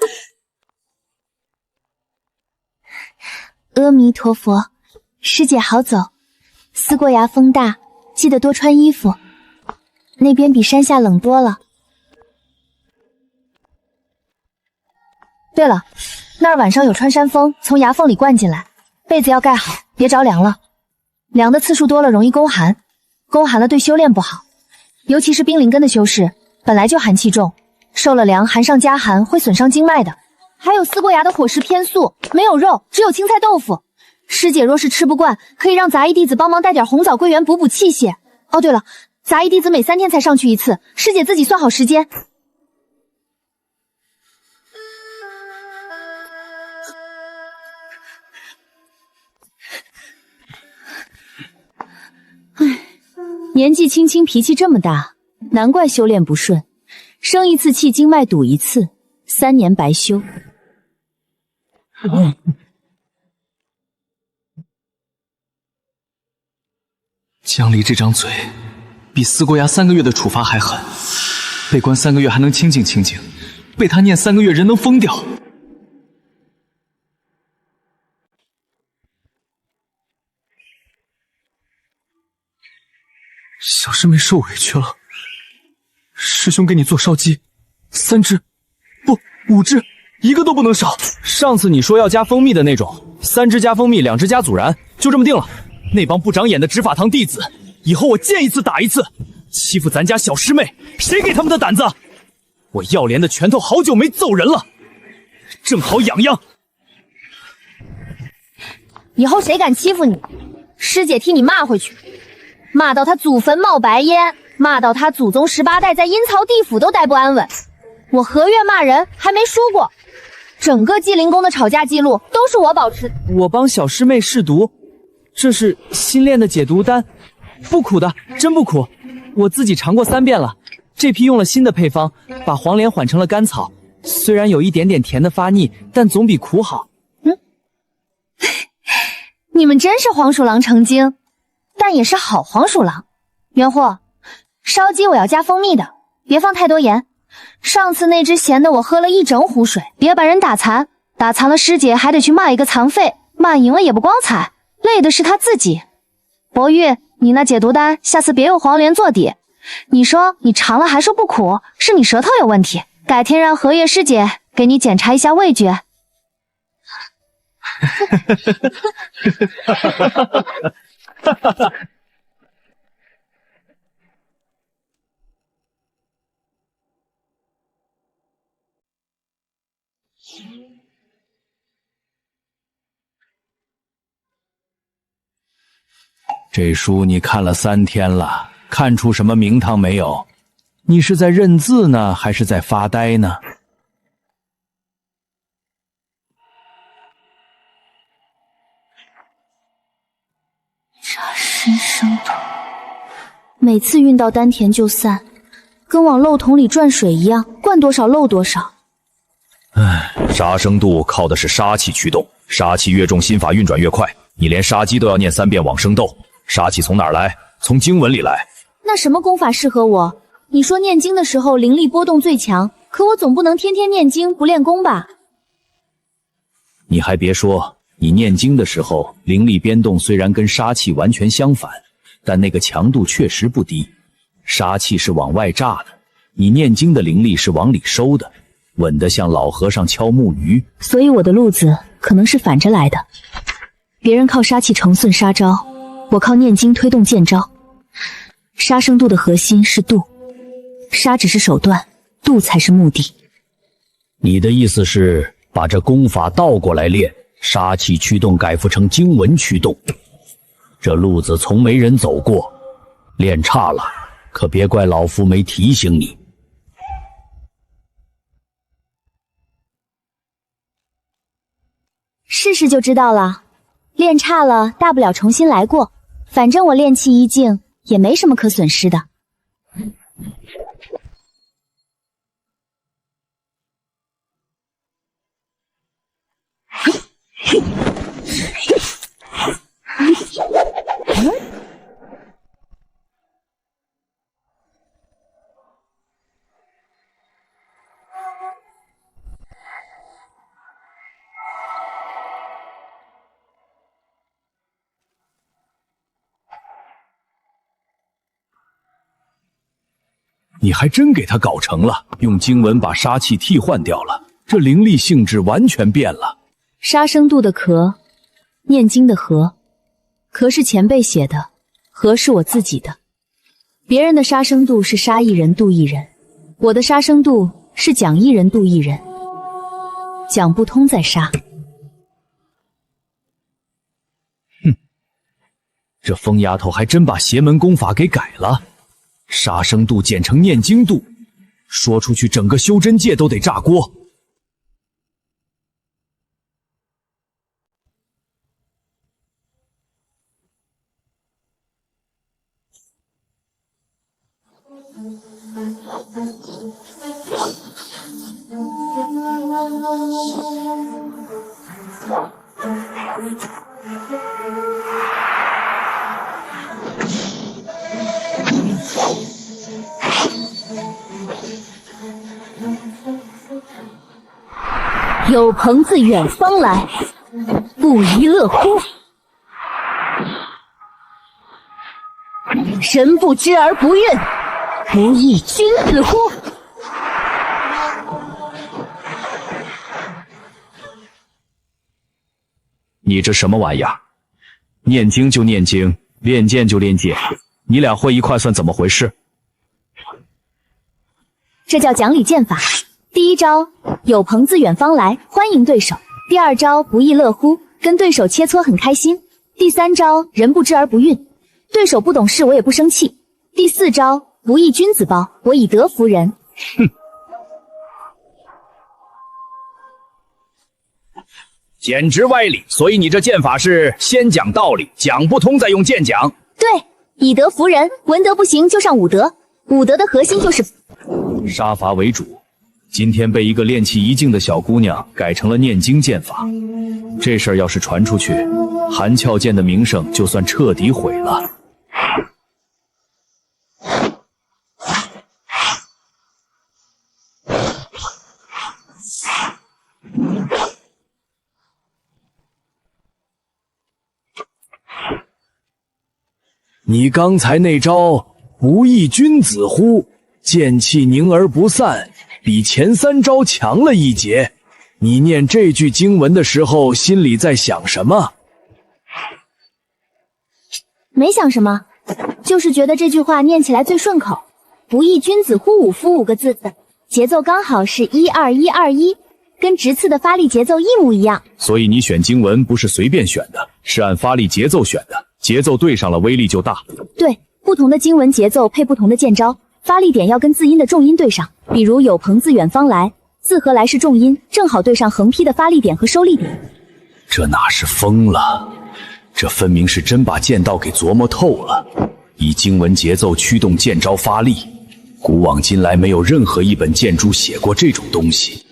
阿弥陀佛，师姐好走。思过崖风大，记得多穿衣服。那边比山下冷多了。对了，那儿晚上有穿山风从崖缝里灌进来，被子要盖好，别着凉了。凉的次数多了容易宫寒，宫寒了对修炼不好，尤其是冰灵根的修士本来就寒气重，受了凉寒上加寒会损伤经脉的。还有思过崖的伙食偏素，没有肉，只有青菜豆腐。师姐若是吃不惯，可以让杂役弟子帮忙带点红枣桂圆补补气血。哦，对了，杂役弟子每3天才上去一次，师姐自己算好时间。年纪轻轻脾气这么大，难怪修炼不顺，生一次气经脉堵一次，3年白修。江离这张嘴，比撕过牙3个月的处罚还狠。被关3个月还能清静清静，被他念3个月人能疯掉。小师妹受委屈了，师兄给你做烧鸡，3只，不5只，一个都不能少。上次你说要加蜂蜜的那种，3只加蜂蜜，2只加孜然，就这么定了。那帮不长眼的执法堂弟子，以后我见一次打一次，欺负咱家小师妹，谁给他们的胆子？我耀莲的拳头好久没揍人了，正好痒痒。以后谁敢欺负你，师姐替你骂回去，骂到他祖坟冒白烟，骂到他祖宗18代在阴曹地府都待不安稳。我和月骂人还没输过，整个祭灵宫的吵架记录都是我保持的。我帮小师妹试毒，这是新炼的解毒丹，不苦的，真不苦。我自己尝过3遍了，这批用了新的配方，把黄连缓成了甘草，虽然有一点点甜的发腻，但总比苦好。你们真是黄鼠狼成精，但也是好黄鼠狼。元货，烧鸡我要加蜂蜜的，别放太多盐。上次那只咸的我喝了一整壶水，别把人打残，打残了师姐还得去骂一个残废，骂赢了也不光彩，累的是他自己。博玉，你那解毒丹下次别用黄连做底。你说你尝了还说不苦，是你舌头有问题，改天让荷叶师姐给你检查一下味觉。这书你看了3天了，看出什么名堂没有？你是在认字呢，还是在发呆呢？杀尸生痛，每次运到丹田就散，跟往漏桶里转水一样，灌多少漏多少。杀生度靠的是杀气驱动，杀气越重，心法运转越快。你连杀鸡都要念3遍往生咒，杀气从哪儿来？从经文里来。那什么功法适合我？你说念经的时候灵力波动最强，可我总不能天天念经不练功吧？你还别说，你念经的时候灵力变动虽然跟杀气完全相反，但那个强度确实不低。杀气是往外炸的，你念经的灵力是往里收的，稳得像老和尚敲木鱼。所以我的路子可能是反着来的，别人靠杀气成寸杀招，我靠念经推动剑招。杀生度的核心是度，杀只是手段，度才是目的。你的意思是把这功法倒过来练，杀气驱动改复成经文驱动，这路子从没人走过，练差了可别怪老夫没提醒你。试试就知道了，练差了大不了重新来过，反正我练气一静也没什么可损失的。你还真给他搞成了，用经文把杀气替换掉了，这灵力性质完全变了。杀生度的壳，念经的和，壳是前辈写的，和是我自己的。别人的杀生度是杀一人度一人，我的杀生度是讲一人度一人，讲不通再杀。哼，这疯丫头还真把邪门功法给改了。杀生度简成念经度，说出去整个修真界都得炸锅。有朋自远方来，不亦乐乎？人不知而不愠，不亦君子乎？你这什么玩意儿？念经就念经，练剑就练剑，你俩会一块算怎么回事？这叫讲理剑法。第一招有朋自远方来，欢迎对手；第二招不亦乐乎，跟对手切磋很开心；第三招人不知而不愠，对手不懂事我也不生气；第四招不亦君子报，我以德服人。哼，简直歪理！所以你这剑法是先讲道理，讲不通再用剑讲。对，以德服人，文德不行就上武德，武德的核心就是杀伐为主，今天被一个练气一境的小姑娘改成了念经剑法，这事儿要是传出去，韩翘剑的名声就算彻底毁了。你刚才那招不亦君子乎？剑气凝而不散，比前3招强了一截。你念这句经文的时候，心里在想什么？没想什么，就是觉得这句话念起来最顺口。不亦君子乎5符5个字，节奏刚好是12121，跟直刺的发力节奏一模一样。所以你选经文不是随便选的，是按发力节奏选的，节奏对上了，威力就大。对，不同的经文节奏配不同的剑招，发力点要跟字音的重音对上。比如有朋自远方来，自和来是重音，正好对上横批的发力点和收力点。这哪是疯了？这分明是真把剑道给琢磨透了，以经文节奏驱动剑招发力。古往今来，没有任何一本剑书写过这种东西。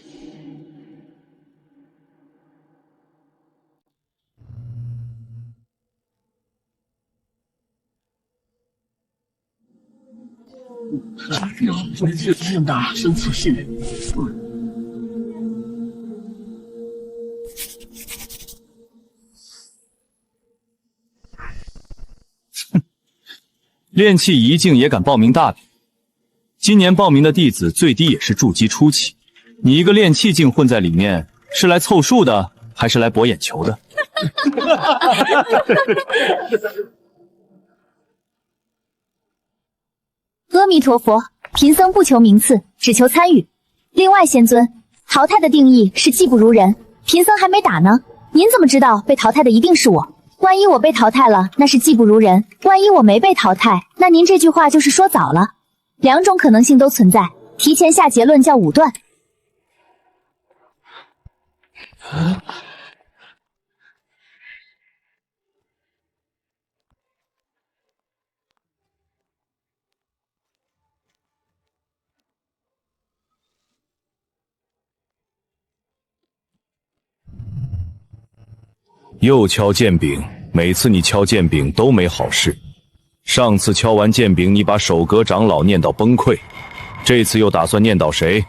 练气一境也敢报名大比？今年报名的弟子最低也是筑基初期，你一个练气境混在里面，是来凑数的，还是来博眼球的？阿弥陀佛，贫僧不求名次，只求参与。另外，仙尊，淘汰的定义是技不如人，贫僧还没打呢，您怎么知道被淘汰的一定是我？万一我被淘汰了，那是技不如人；万一我没被淘汰，那您这句话就是说早了。2种可能性都存在，提前下结论叫武断。又敲剑柄，每次你敲剑柄都没好事。上次敲完剑柄，你把守阁长老念到崩溃，这次又打算念叨谁？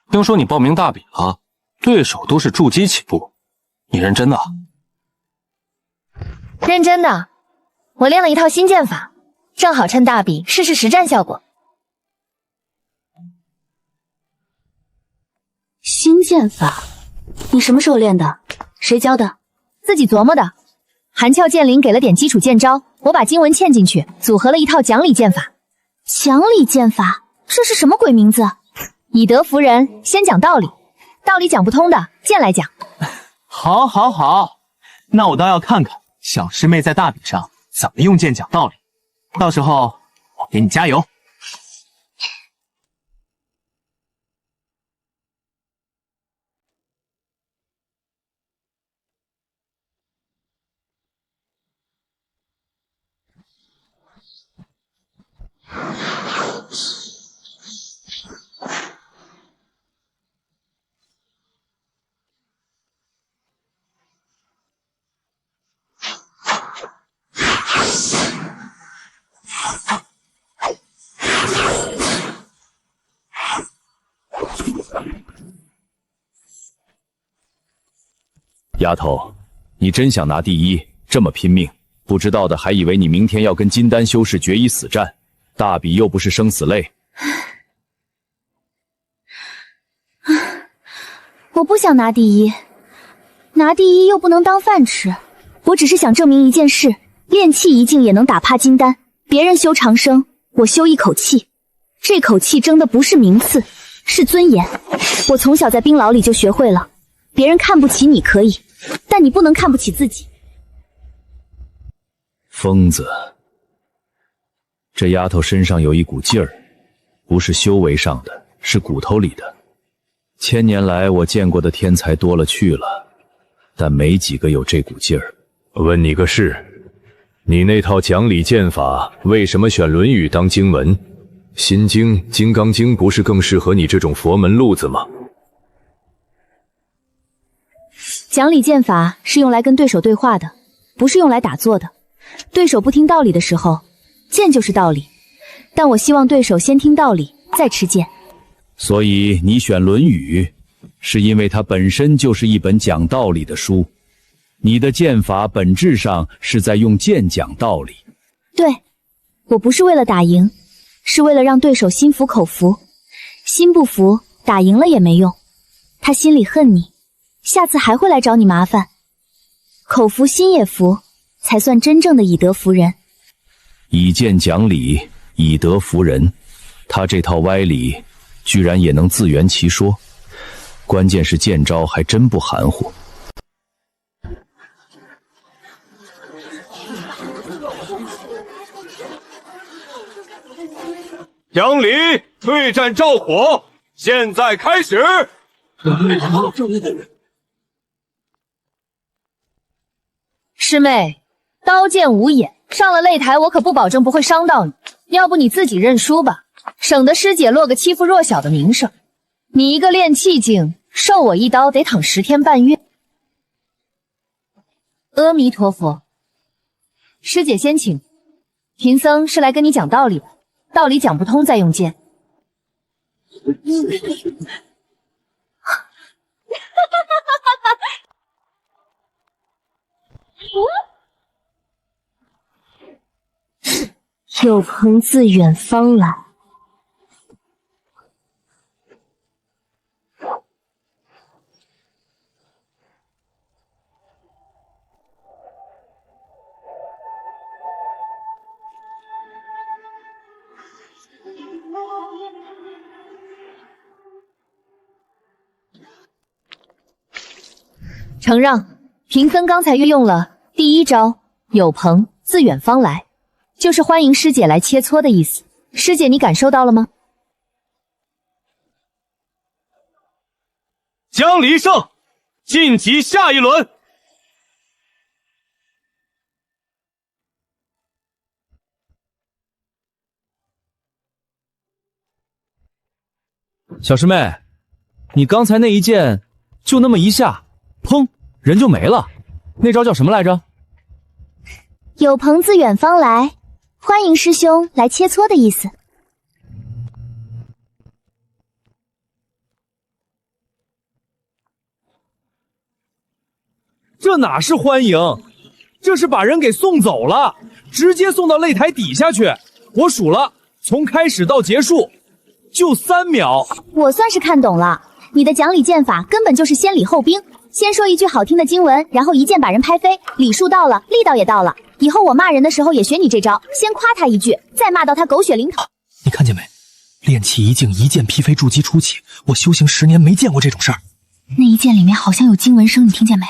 听说你报名大比了，对手都是筑基起步，你认真的？认真的，我练了一套新剑法，正好趁大比试试实战效果。新剑法？你什么时候练的？谁教的？自己琢磨的。韩翘剑灵给了点基础剑招，我把经文嵌进去，组合了一套讲理剑法。讲理剑法？这是什么鬼名字？以德服人，先讲道理，道理讲不通的，剑来讲。好，好，好，那我倒要看看小师妹在大比上怎么用剑讲道理，到时候我给你加油。丫头，你真想拿第一，这么拼命，不知道的还以为你明天要跟金丹修士决一死战，大比又不是生死类。我不想拿第一，拿第一又不能当饭吃。我只是想证明一件事，练气一境也能打趴金丹。别人修长生，我修一口气，这口气争的不是名次，是尊严。我从小在冰牢里就学会了，别人看不起你可以，但你不能看不起自己。疯子，这丫头身上有一股劲儿，不是修为上的，是骨头里的。1000年来我见过的天才多了去了，但没几个有这股劲儿。问你个事，你那套讲理剑法为什么选《论语》当经文？心经、金刚经不是更适合你这种佛门路子吗？讲理剑法是用来跟对手对话的，不是用来打坐的。对手不听道理的时候，剑就是道理。但我希望对手先听道理，再吃剑。所以你选《论语》，是因为它本身就是一本讲道理的书。你的剑法本质上是在用剑讲道理。对，我不是为了打赢，是为了让对手心服口服。心不服，打赢了也没用。他心里恨你，下次还会来找你麻烦。口服心也服，才算真正的以德服人。以剑讲理，以德服人，他这套歪理居然也能自圆其说。关键是剑招还真不含糊。讲理，对战赵火，现在开始。师妹，刀剑无眼，上了擂台我可不保证不会伤到你。要不你自己认输吧，省得师姐落个欺负弱小的名声。你一个练气境，受我一刀得躺10天半月。阿弥陀佛，师姐先请。贫僧是来跟你讲道理的，道理讲不通再用剑。有朋自远方来。承让，贫僧刚才运用了第一招“有朋自远方来”，就是欢迎师姐来切磋的意思。师姐，你感受到了吗？江离胜，晋级下一轮。小师妹，你刚才那一剑，就那么一下，砰，人就没了。那招叫什么来着？有朋自远方来，欢迎师兄来切磋的意思。这哪是欢迎，这是把人给送走了，直接送到擂台底下去。我数了，从开始到结束就3秒。我算是看懂了，你的讲理剑法根本就是先礼后兵，先说一句好听的经文，然后一剑把人拍飞，礼数到了，力道也到了。以后我骂人的时候也学你这招，先夸他一句，再骂到他狗血淋头。你看见没？炼气一境，一剑劈飞筑基初期，我修行10年没见过这种事儿。那一剑里面好像有经文声，你听见没？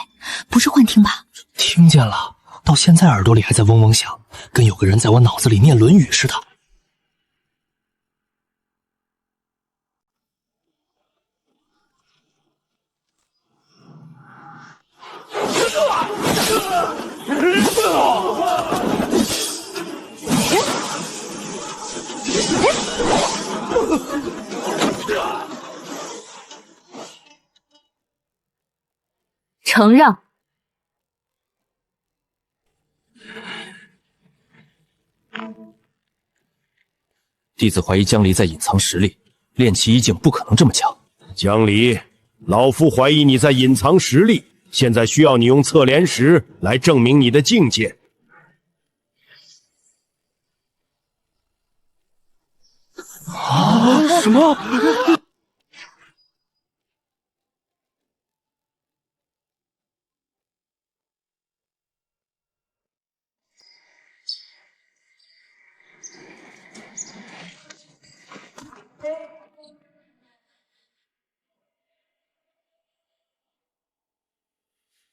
不是幻听吧？听见了，到现在耳朵里还在嗡嗡响，跟有个人在我脑子里念《论语》似的。承让。弟子怀疑江离在隐藏实力，炼气一境不可能这么强。江离，老夫怀疑你在隐藏实力，现在需要你用测莲石来证明你的境界。啊！什么？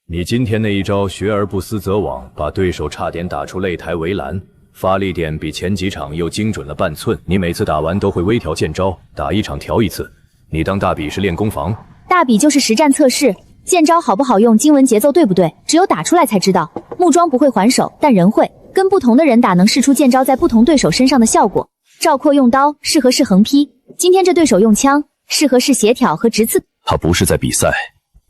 你今天那一招学而不思则罔，把对手差点打出擂台围栏，发力点比前几场又精准了半寸。你每次打完都会微调剑招，打一场调一次。你当大比是练攻防？大比就是实战测试，剑招好不好用，经文节奏对不对，只有打出来才知道。木桩不会还手，但人会。跟不同的人打，能试出剑招在不同对手身上的效果。赵括用刀，适合是横劈；今天这对手用枪，适合是协调和直刺。他不是在比赛，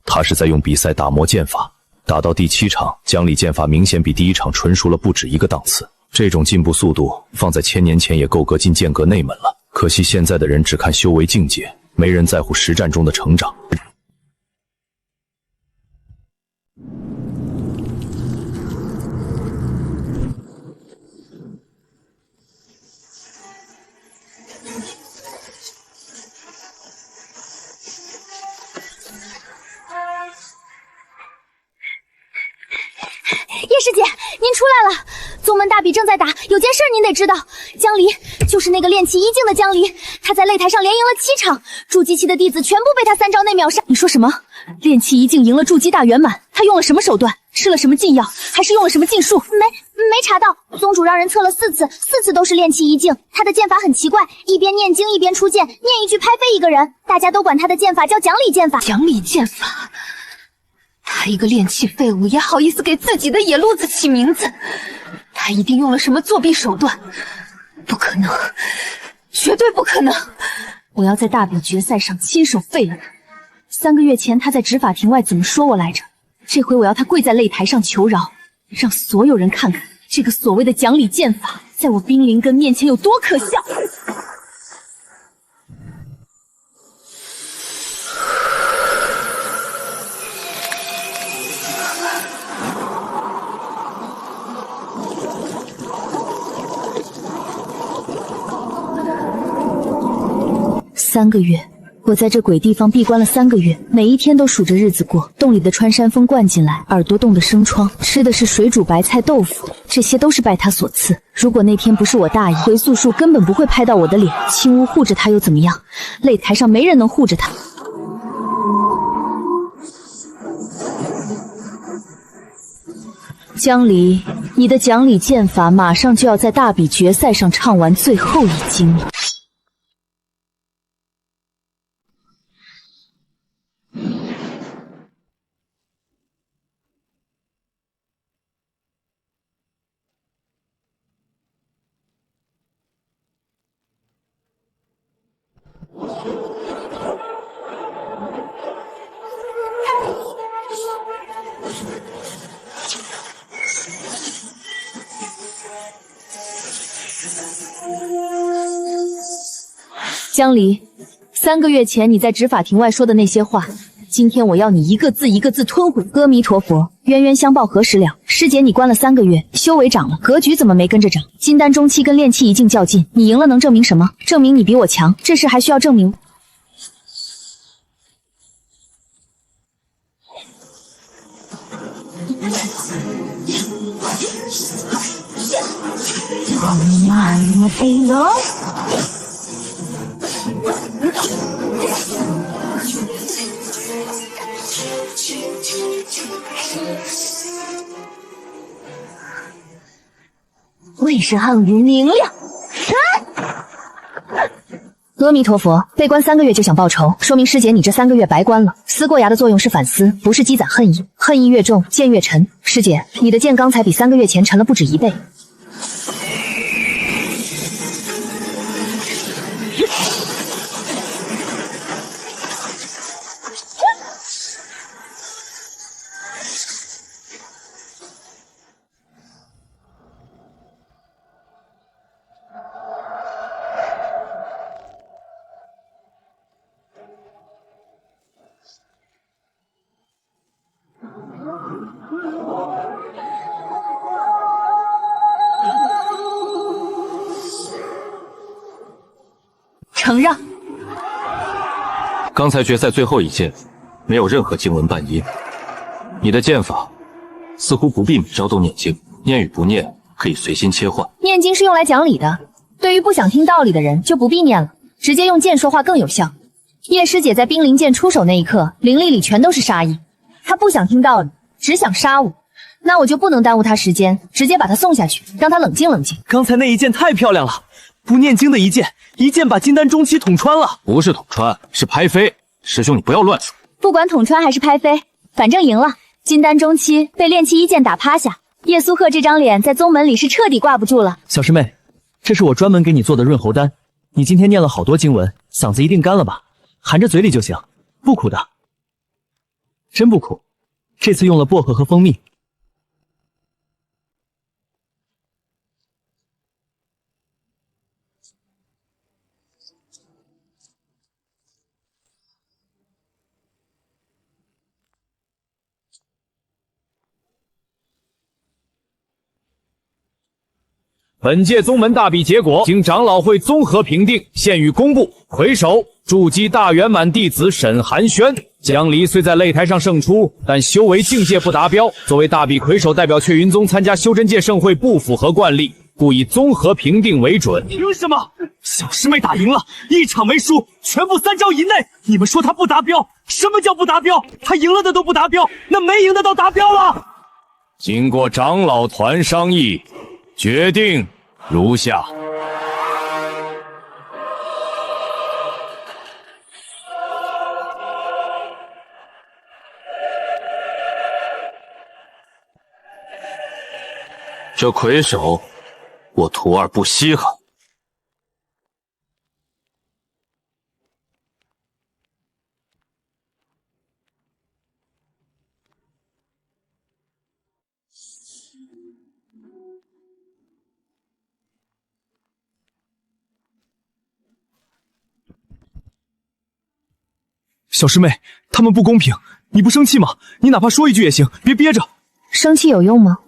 他是在用比赛打磨剑法。打到第7场，江离剑法明显比第1场纯熟了不止一个档次。这种进步速度，放在1000年前也够格进剑阁内门了。可惜现在的人只看修为境界，没人在乎实战中的成长。叶师姐，您出来了！宗门大比正在打，有件事您得知道。江离就是那个炼气一境的江离，他在擂台上连赢了7场，筑基期的弟子全部被他3招内秒杀。你说什么？炼气一境赢了筑基大圆满？他用了什么手段？吃了什么禁药？还是用了什么禁术？没查到。宗主让人测了4次，4次都是炼气一境。他的剑法很奇怪，一边念经一边出剑，念一句拍飞一个人。大家都管他的剑法叫讲理剑法。讲理剑法。他一个炼气废物也好意思给自己的野路子起名字，他一定用了什么作弊手段，不可能，绝对不可能！我要在大比决赛上亲手废了他。3个月前他在执法庭外怎么说我来着？这回我要他跪在擂台上求饶，让所有人看看这个所谓的讲理剑法在我冰灵根面前有多可笑。3个月，我在这鬼地方闭关了3个月，每一天都数着日子过。洞里的穿山风灌进来，耳朵冻得生疮，吃的是水煮白菜豆腐，这些都是拜他所赐。如果那天不是我大意，回溯术根本不会拍到我的脸。青乌护着他又怎么样？擂台上没人能护着他。江离，你的讲理剑法马上就要在大比决赛上唱完最后一经了。江离，3个月前你在执法庭外说的那些话，今天我要你一个字一个字吞回。阿弥陀佛，冤冤相报何时了？师姐，你关了3个月，修为长了，格局怎么没跟着长？金丹中期跟炼气一境较劲，你赢了能证明什么？证明你比我强，这事还需要证明？为是暗无明亮。阿弥陀佛，被关3个月就想报仇，说明师姐你这3个月白关了。思过崖的作用是反思，不是积攒恨意，恨意越重，剑越沉。师姐，你的剑刚才比3个月前沉了不止1倍。承让。刚才决赛最后一剑，没有任何经文伴音。你的剑法似乎不必每招都念经，念与不念可以随心切换。念经是用来讲理的，对于不想听道理的人就不必念了，直接用剑说话更有效。叶师姐在冰灵剑出手那一刻，灵力里全都是杀意。她不想听道理，只想杀我，那我就不能耽误她时间，直接把她送下去，让她冷静冷静。刚才那一剑太漂亮了，不念经的一剑把金丹中期捅穿了。不是捅穿，是拍飞。师兄，你不要乱说。不管捅穿还是拍飞，反正赢了。金丹中期被炼气一剑打趴下，叶苏鹤这张脸在宗门里是彻底挂不住了。小师妹，这是我专门给你做的润喉丹，你今天念了好多经文，嗓子一定干了吧？含着嘴里就行，不苦的，真不苦。这次用了薄荷和蜂蜜。本届宗门大比结果经长老会综合评定，现予公布。魁首筑基大圆满弟子沈寒轩，江离虽在擂台上胜出，但修为境界不达标。作为大比魁首，代表雀云宗参加修真界盛会不符合惯例，故以综合评定为准。凭什么？小师妹打赢了，一场没输，全部3招以内。你们说她不达标？什么叫不达标？她赢了的都不达标，那没赢的都达标了。经过长老团商议，决定如下。这魁首，我徒儿不稀罕。小师妹，他们不公平，你不生气吗？你哪怕说一句也行，别憋着。生气有用吗？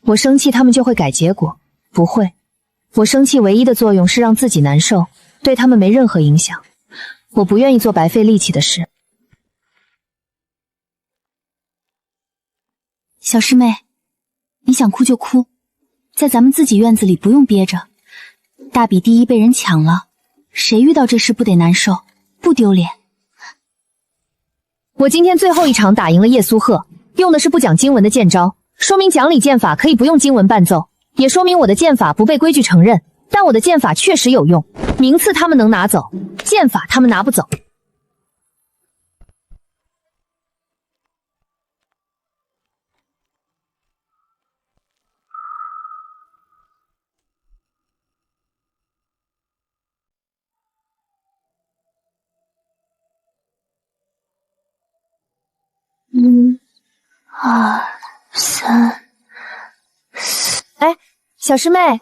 我生气他们就会改结果？不会。我生气唯一的作用是让自己难受，对他们没任何影响。我不愿意做白费力气的事。小师妹，你想哭就哭，在咱们自己院子里不用憋着。大比第一被人抢了，谁遇到这事不得难受，不丢脸？我今天最后一场打赢了叶苏鹤，用的是不讲经文的剑招，说明讲理剑法可以不用经文伴奏，也说明我的剑法不被规矩承认，但我的剑法确实有用。名次他们能拿走，剑法他们拿不走。1、2、3、4。哎，小师妹，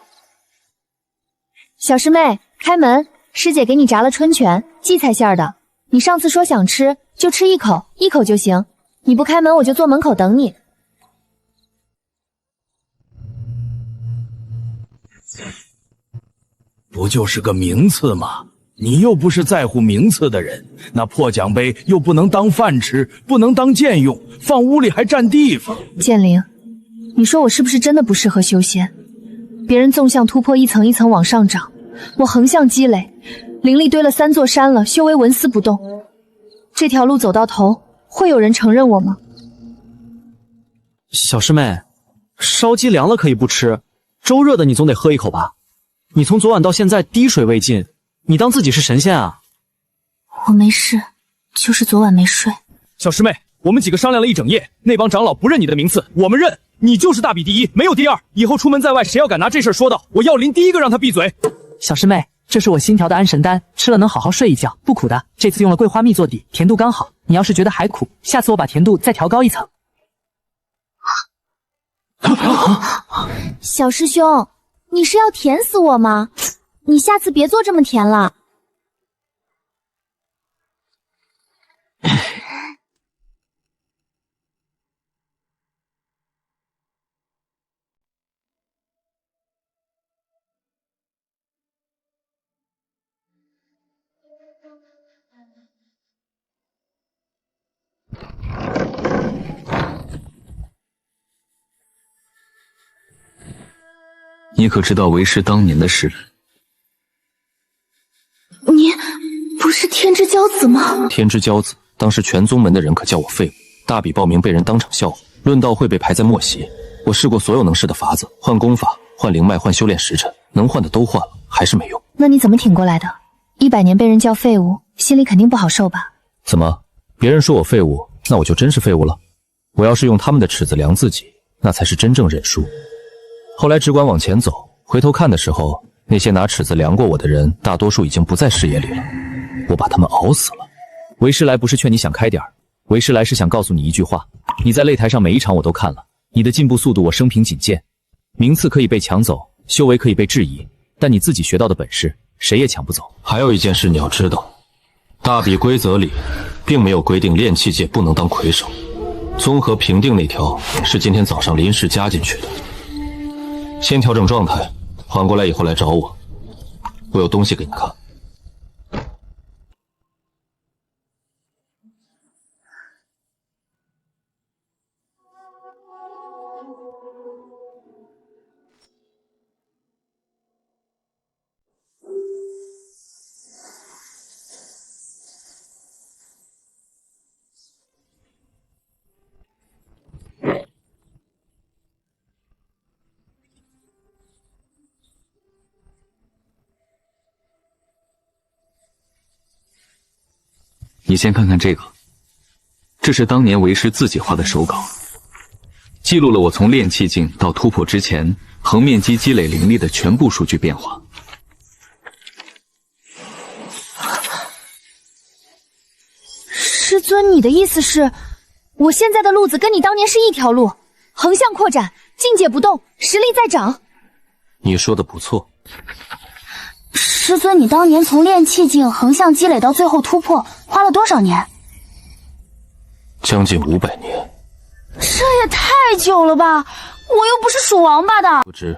小师妹，开门！师姐给你炸了春卷，荠菜馅的。你上次说想吃，就吃一口，一口就行。你不开门，我就坐门口等你。不就是个名次吗？你又不是在乎名次的人，那破奖杯又不能当饭吃，不能当剑用，放屋里还占地方。剑灵，你说我是不是真的不适合修仙？别人纵向突破一层一层往上涨，我横向积累，灵力堆了3座山了，修为纹丝不动。这条路走到头，会有人承认我吗？小师妹，烧鸡凉了可以不吃，粥热的你总得喝一口吧？你从昨晚到现在滴水未进，你当自己是神仙啊？我没事，就是昨晚没睡。小师妹，我们几个商量了一整夜，那帮长老不认你的名次，我们认，你就是大比第一，没有第二。以后出门在外，谁要敢拿这事说道，我药林第一个让他闭嘴。小师妹，这是我新调的安神丹，吃了能好好睡一觉，不苦的。这次用了桂花蜜做底，甜度刚好。你要是觉得还苦，下次我把甜度再调高一层。小师兄，你是要甜死我吗？你下次别做这么甜了。你可知道为师当年的事？你不是天之骄子吗？天之骄子，当时全宗门的人可叫我废物。大比报名被人当场笑话，论道会被排在末席。我试过所有能试的法子，换功法，换灵脉，换修炼时辰，能换的都换了，还是没用。那你怎么挺过来的？100年被人叫废物，心里肯定不好受吧？怎么，别人说我废物，那我就真是废物了？我要是用他们的尺子量自己，那才是真正认输。后来只管往前走，回头看的时候，那些拿尺子量过我的人，大多数已经不在视野里了。我把他们熬死了。为师来不是劝你想开点儿，为师来是想告诉你一句话：你在擂台上每一场我都看了，你的进步速度我生平仅见。名次可以被抢走，修为可以被质疑，但你自己学到的本事，谁也抢不走。还有一件事你要知道，大比规则里并没有规定炼器界不能当魁首，综合评定那条是今天早上临时加进去的。先调整状态，缓过来以后来找我，我有东西给你看。你先看看这个，这是当年为师自己画的手稿，记录了我从炼气境到突破之前横面积积累灵力的全部数据变化。师尊，你的意思是，我现在的路子跟你当年是一条路，横向扩展，境界不动，实力在长。你说的不错。师尊，你当年从炼气境横向积累到最后突破，花了多少年？将近500年。这也太久了吧！我又不是属王八的。不知，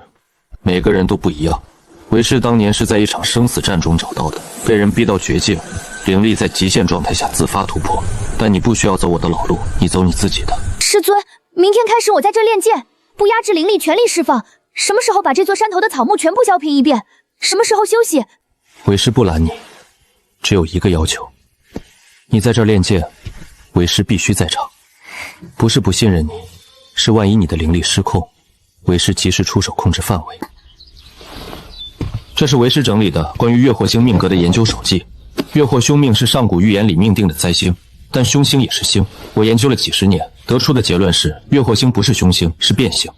每个人都不一样。为师当年是在一场生死战中找到的，被人逼到绝境，灵力在极限状态下自发突破。但你不需要走我的老路，你走你自己的。师尊，明天开始我在这练剑，不压制灵力，全力释放。什么时候把这座山头的草木全部削平一遍？什么时候休息？为师不拦你，只有一个要求：你在这儿练剑，为师必须在场。不是不信任你，是万一你的灵力失控，为师及时出手控制范围。这是为师整理的关于月火星命格的研究手记。月火凶命是上古预言里命定的灾星，但凶星也是星。我研究了几十年，得出的结论是，月火星不是凶星，是变星。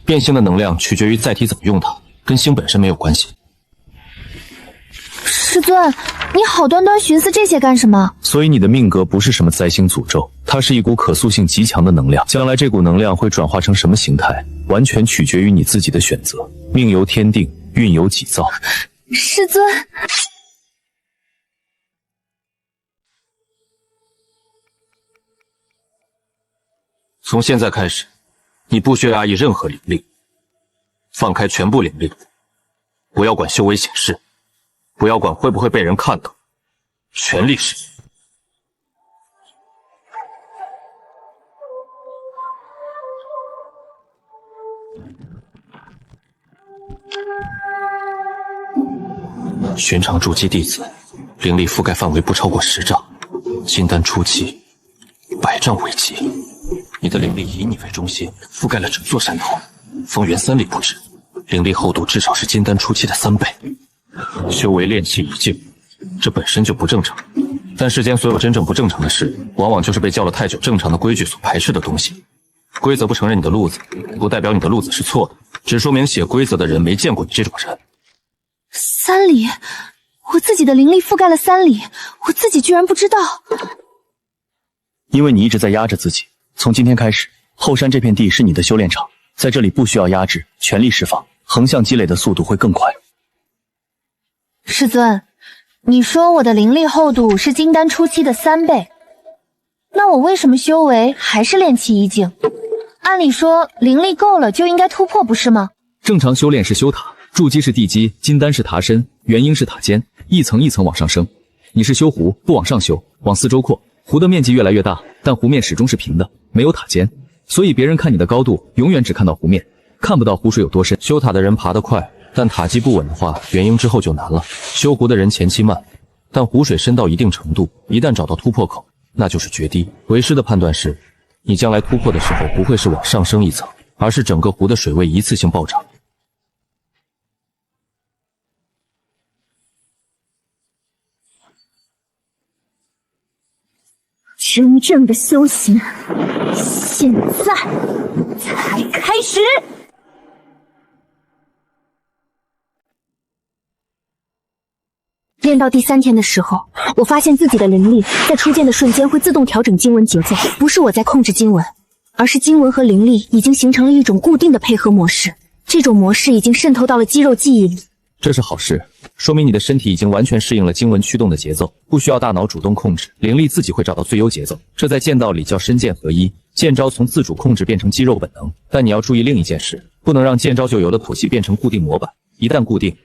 变星的能量取决于载体怎么用它，跟星本身没有关系。师尊，你好端端寻思这些干什么？所以你的命格不是什么灾星诅咒，它是一股可塑性极强的能量。将来这股能量会转化成什么形态，完全取决于你自己的选择。命由天定，运由己造。师尊，从现在开始，你不需要压抑任何灵力，放开全部灵力，不要管修为显示，不要管会不会被人看到，全力释放。寻常筑基弟子，灵力覆盖范围不超过10丈，金丹初期100丈为极。你的灵力以你为中心，覆盖了整座山头，方圆3里不止，灵力厚度至少是金丹初期的3倍。修为炼气已尽，这本身就不正常。但世间所有真正不正常的事，往往就是被叫了太久正常的规矩所排斥的东西。规则不承认你的路子，不代表你的路子是错的，只说明写规则的人没见过你这种人。3里，我自己的灵力覆盖了3里，我自己居然不知道。因为你一直在压着自己。从今天开始，后山这片地是你的修炼场，在这里不需要压制，全力释放，横向积累的速度会更快。师尊，你说我的灵力厚度是金丹初期的3倍，那我为什么修为还是炼气一境？按理说灵力够了就应该突破，不是吗？正常修炼是修塔，筑基是地基，金丹是塔身，元婴是塔尖，一层一层往上升。你是修湖，不往上修，往四周扩，湖的面积越来越大，但湖面始终是平的，没有塔尖，所以别人看你的高度，永远只看到湖面，看不到湖水有多深。修塔的人爬得快，但塔基不稳的话，元婴之后就难了。修湖的人前期慢，但湖水深到一定程度，一旦找到突破口，那就是决堤。为师的判断是，你将来突破的时候不会是往上升一层，而是整个湖的水位一次性暴涨。真正的修行现在才开始。练到第3天的时候，我发现自己的灵力在出剑的瞬间会自动调整经文节奏，不是我在控制经文，而是经文和灵力已经形成了一种固定的配合模式，这种模式已经渗透到了肌肉记忆里。这是好事，说明你的身体已经完全适应了经文驱动的节奏，不需要大脑主动控制，灵力自己会找到最优节奏。这在剑道里叫身剑合一，剑招从自主控制变成肌肉本能。但你要注意另一件事，不能让剑招就有的谱系变成固定模板，一旦固定，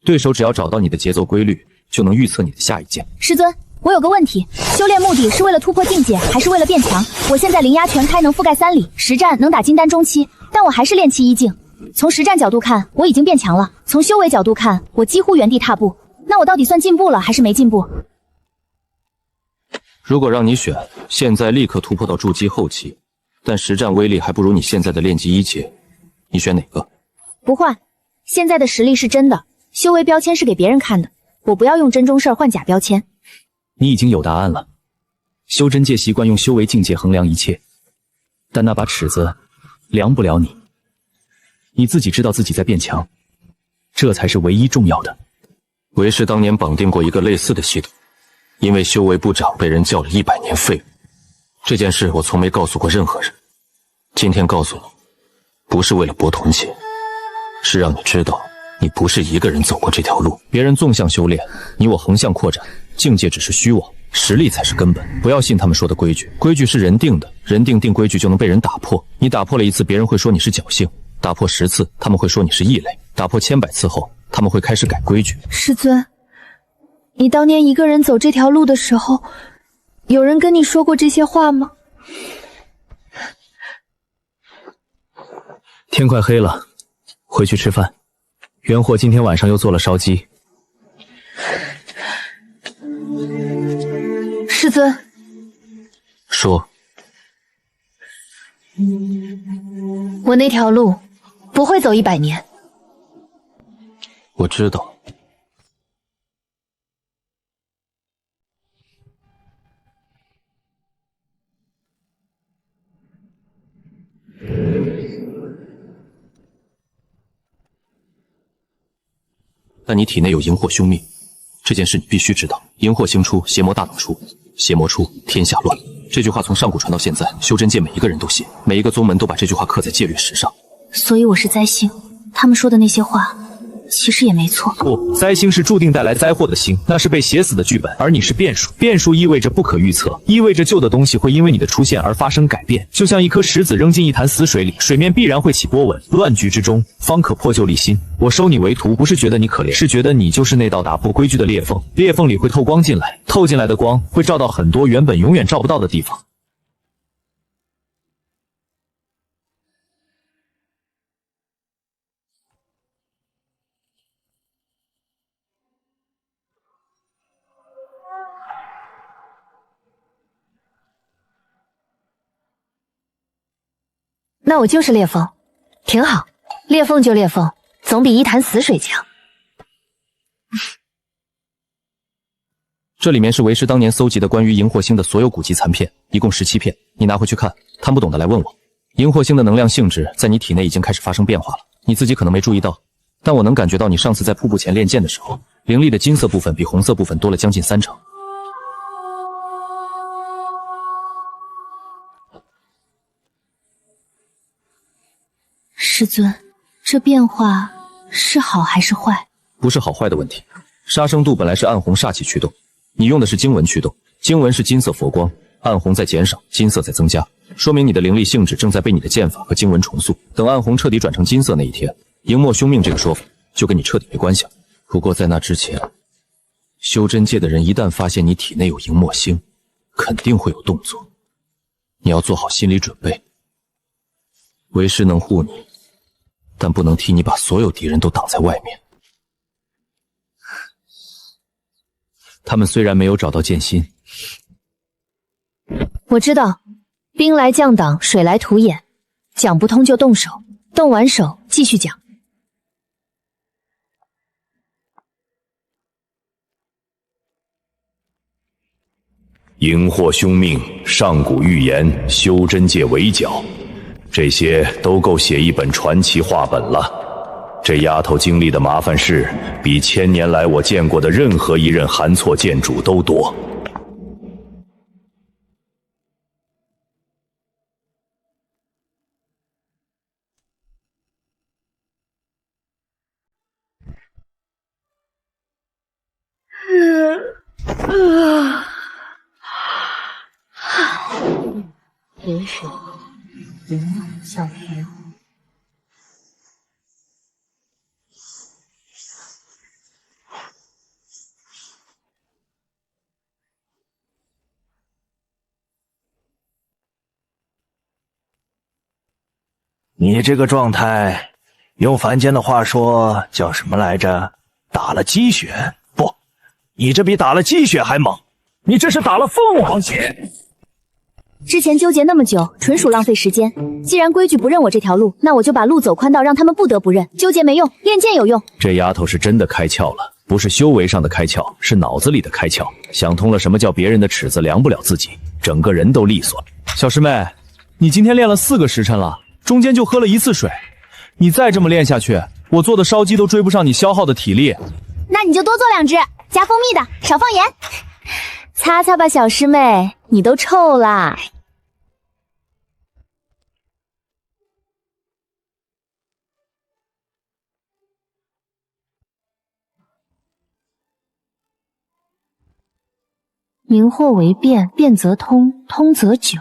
对手只要找到你的节奏规律，就能预测你的下一剑。师尊，我有个问题，修炼目的是为了突破境界，还是为了变强？我现在灵压全开，能覆盖3里，实战能打金丹中期，但我还是炼气1境。从实战角度看，我已经变强了；从修为角度看，我几乎原地踏步。那我到底算进步了，还是没进步？如果让你选，现在立刻突破到筑基后期，但实战威力还不如你现在的炼级1阶，你选哪个？不换，现在的实力是真的，修为标签是给别人看的，我不要用真中事儿换假标签。你已经有答案了。修真界习惯用修为境界衡量一切，但那把尺子量不了你。你自己知道自己在变强，这才是唯一重要的。为师当年绑定过一个类似的系统，因为修为不长被人叫了100年废物。这件事我从没告诉过任何人，今天告诉你，不是为了博同情，是让你知道你不是一个人走过这条路。别人纵向修炼，你我横向扩展，境界只是虚妄，实力才是根本。不要信他们说的规矩，规矩是人定的，人定规矩就能被人打破。你打破了1次，别人会说你是侥幸；打破10次，他们会说你是异类；打破千百次后，他们会开始改规矩。师尊，你当年一个人走这条路的时候，有人跟你说过这些话吗？天快黑了，回去吃饭。元货今天晚上又做了烧鸡。师尊，说，我那条路不会走100年。我知道。但你体内有荧惑凶命，这件事你必须知道。荧惑星出，邪魔大脑出，邪魔出，天下乱。这句话从上古传到现在，修真界每一个人都信，每一个宗门都把这句话刻在戒律石上。所以我是灾星，他们说的那些话其实也没错。不，灾星是注定带来灾祸的星，那是被写死的剧本，而你是变数。变数意味着不可预测，意味着旧的东西会因为你的出现而发生改变。就像一颗石子扔进一潭死水里，水面必然会起波纹，乱局之中方可破旧立新。我收你为徒，不是觉得你可怜，是觉得你就是那道打破规矩的裂缝。裂缝里会透光进来，透进来的光会照到很多原本永远照不到的地方。那我就是裂缝，挺好。裂缝就裂缝，总比一潭死水强。这里面是为师当年搜集的关于荧惑星的所有古籍残片，一共17片，你拿回去看，看不懂的来问我。荧惑星的能量性质在你体内已经开始发生变化了，你自己可能没注意到，但我能感觉到你上次在瀑布前练剑的时候，灵力的金色部分比红色部分多了将近30%。师尊，这变化是好还是坏？不是好坏的问题。杀生度本来是暗红煞气驱动，你用的是经文驱动，经文是金色佛光，暗红在减少，金色在增加，说明你的灵力性质正在被你的剑法和经文重塑。等暗红彻底转成金色那一天，荧墨凶命这个说法就跟你彻底没关系了。不过在那之前，修真界的人一旦发现你体内有荧墨星，肯定会有动作，你要做好心理准备。为师能护你，但不能替你把所有敌人都挡在外面。他们虽然没有找到剑心，我知道，兵来将挡，水来土掩，讲不通就动手，动完手继续讲。荧惑凶命、上古预言、修真界围剿，这些都够写一本传奇画本了。这丫头经历的麻烦事，比1000年来我见过的任何一任韩错剑主都多。流水，云暖笑天。你这个状态，用凡间的话说叫什么来着？打了鸡血？不，你这比打了鸡血还猛，你这是打了凤凰血。之前纠结那么久，纯属浪费时间。既然规矩不认我这条路，那我就把路走宽到让他们不得不认。纠结没用，练剑有用。这丫头是真的开窍了，不是修为上的开窍，是脑子里的开窍。想通了什么叫别人的尺子量不了自己，整个人都利索了。小师妹，你今天练了4个时辰了，中间就喝了1次水。你再这么练下去，我做的烧鸡都追不上你消耗的体力。那你就多做2只，加蜂蜜的，少放盐。擦擦吧，小师妹，你都臭啦。荧惑为变，变则通，通则久。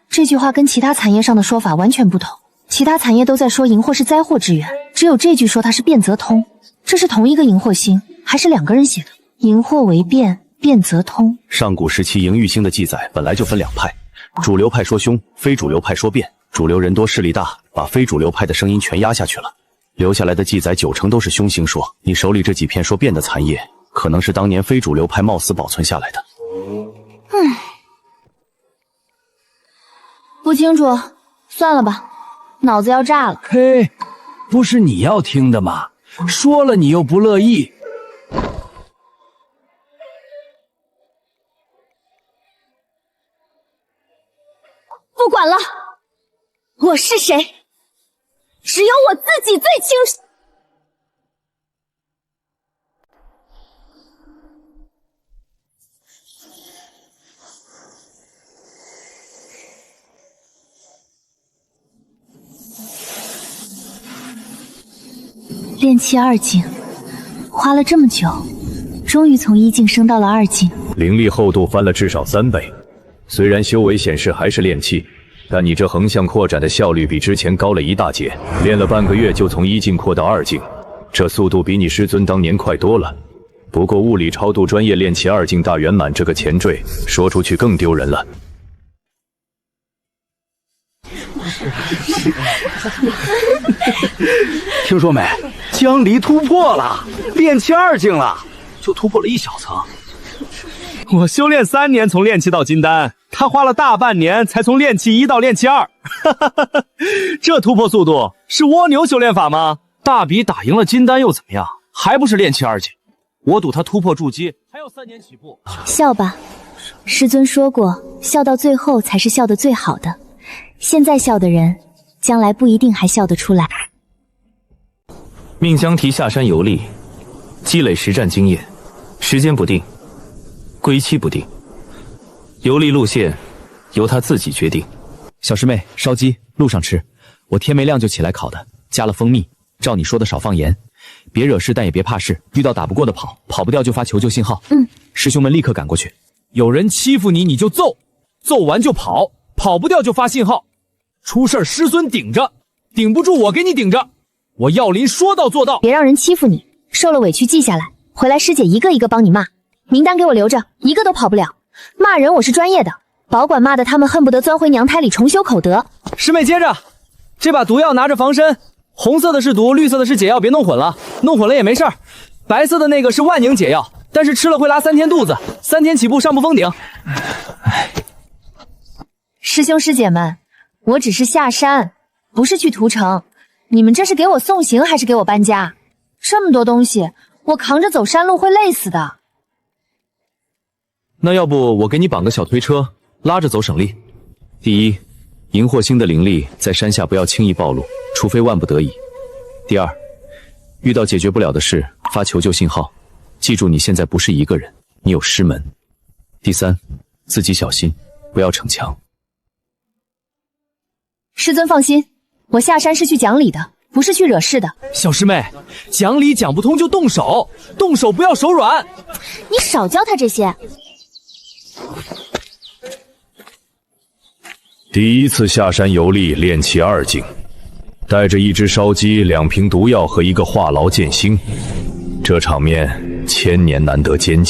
这句话跟其他产业上的说法完全不同。其他产业都在说荧惑是灾祸之源，只有这句说它是变则通。这是同一个荧惑星，还是2个人写的？荧惑为变，变则通。上古时期荧域星的记载本来就分2派，主流派说凶，非主流派说变。主流人多势力大，把非主流派的声音全压下去了，留下来的记载90%都是凶星说。你手里这几片说变的残叶，可能是当年非主流派冒死保存下来的。不清楚，算了吧，脑子要炸了。嘿，不是你要听的吗？说了你又不乐意。不管了，我是谁，只有我自己最清楚。炼气2境，花了这么久，终于从1境升到了2境，灵力厚度翻了至少3倍。虽然修为显示还是炼气，但你这横向扩展的效率比之前高了一大截。练了半个月就从1境扩到2境，这速度比你师尊当年快多了。不过物理超度专业炼气2境大圆满这个前缀，说出去更丢人了。听说没？江离突破了，炼气2境了，就突破了1小层。我修炼3年从炼气到金丹，他花了大半年才从炼气1到炼气2。这突破速度是蜗牛修炼法吗？大比打赢了金丹又怎么样？还不是炼气2境？我赌他突破筑基还要3年起步。笑吧，师尊说过，笑到最后才是笑得最好的。现在笑的人，将来不一定还笑得出来。命江提下山游历，积累实战经验，时间不定，归期不定，游历路线由他自己决定。小师妹，烧鸡路上吃，我天没亮就起来烤的，加了蜂蜜。照你说的少放盐，别惹事，但也别怕事。遇到打不过的跑，跑不掉就发求救信号。师兄们立刻赶过去。有人欺负你，你就揍，揍完就跑，跑不掉就发信号。出事师尊顶着，顶不住我给你顶着。我药林说到做到。别让人欺负你，受了委屈记下来，回来师姐一个一个帮你骂，名单给我留着，一个都跑不了。骂人我是专业的，保管骂的他们恨不得钻回娘胎里重修口德。师妹接着，这把毒药拿着防身，红色的是毒，绿色的是解药，别弄混了，弄混了也没事儿。白色的那个是万宁解药，但是吃了会拉3天肚子，3天起步上不封顶。师兄师姐们，我只是下山，不是去屠城。你们这是给我送行还是给我搬家？这么多东西，我扛着走山路会累死的。那要不我给你绑个小推车，拉着走省力。第一，荧惑星的灵力在山下不要轻易暴露，除非万不得已。第二，遇到解决不了的事，发求救信号。记住，你现在不是一个人，你有师门。第三，自己小心，不要逞强。师尊放心，我下山是去讲理的，不是去惹事的。小师妹，讲理讲不通就动手，动手不要手软。你少教他这些。第一次下山游历炼气2境，带着1只烧鸡、2瓶毒药和1个话痨剑心，这场面千年难得见。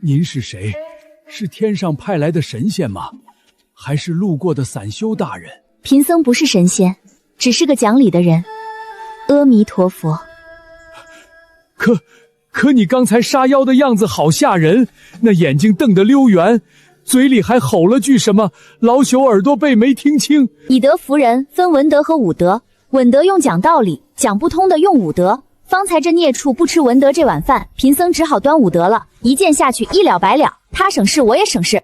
您是谁？是天上派来的神仙吗？还是路过的散修大人？贫僧不是神仙，只是个讲理的人。阿弥陀佛。可你刚才杀妖的样子好吓人，那眼睛瞪得溜圆，嘴里还吼了句什么，老朽耳朵背没听清。以德服人分文德和武德，稳德用讲道理，讲不通的用武德。方才这孽畜不吃文德这碗饭，贫僧只好端武德了，一剑下去一了百了，他省事我也省事。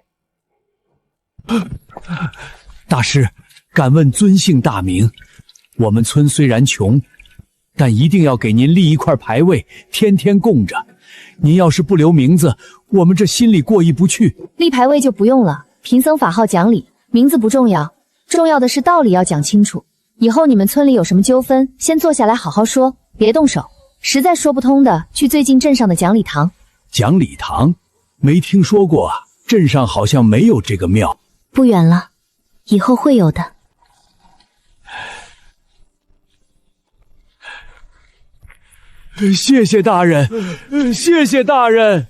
大师，敢问尊姓大名？我们村虽然穷，但一定要给您立一块牌位，天天供着。您要是不留名字，我们这心里过意不去。立牌位就不用了，贫僧法号讲理，名字不重要，重要的是道理要讲清楚。以后你们村里有什么纠纷，先坐下来好好说，别动手。实在说不通的，去最近镇上的讲理堂。讲理堂？没听说过啊，镇上好像没有这个庙。不远了，以后会有的。谢谢大人，谢谢大人。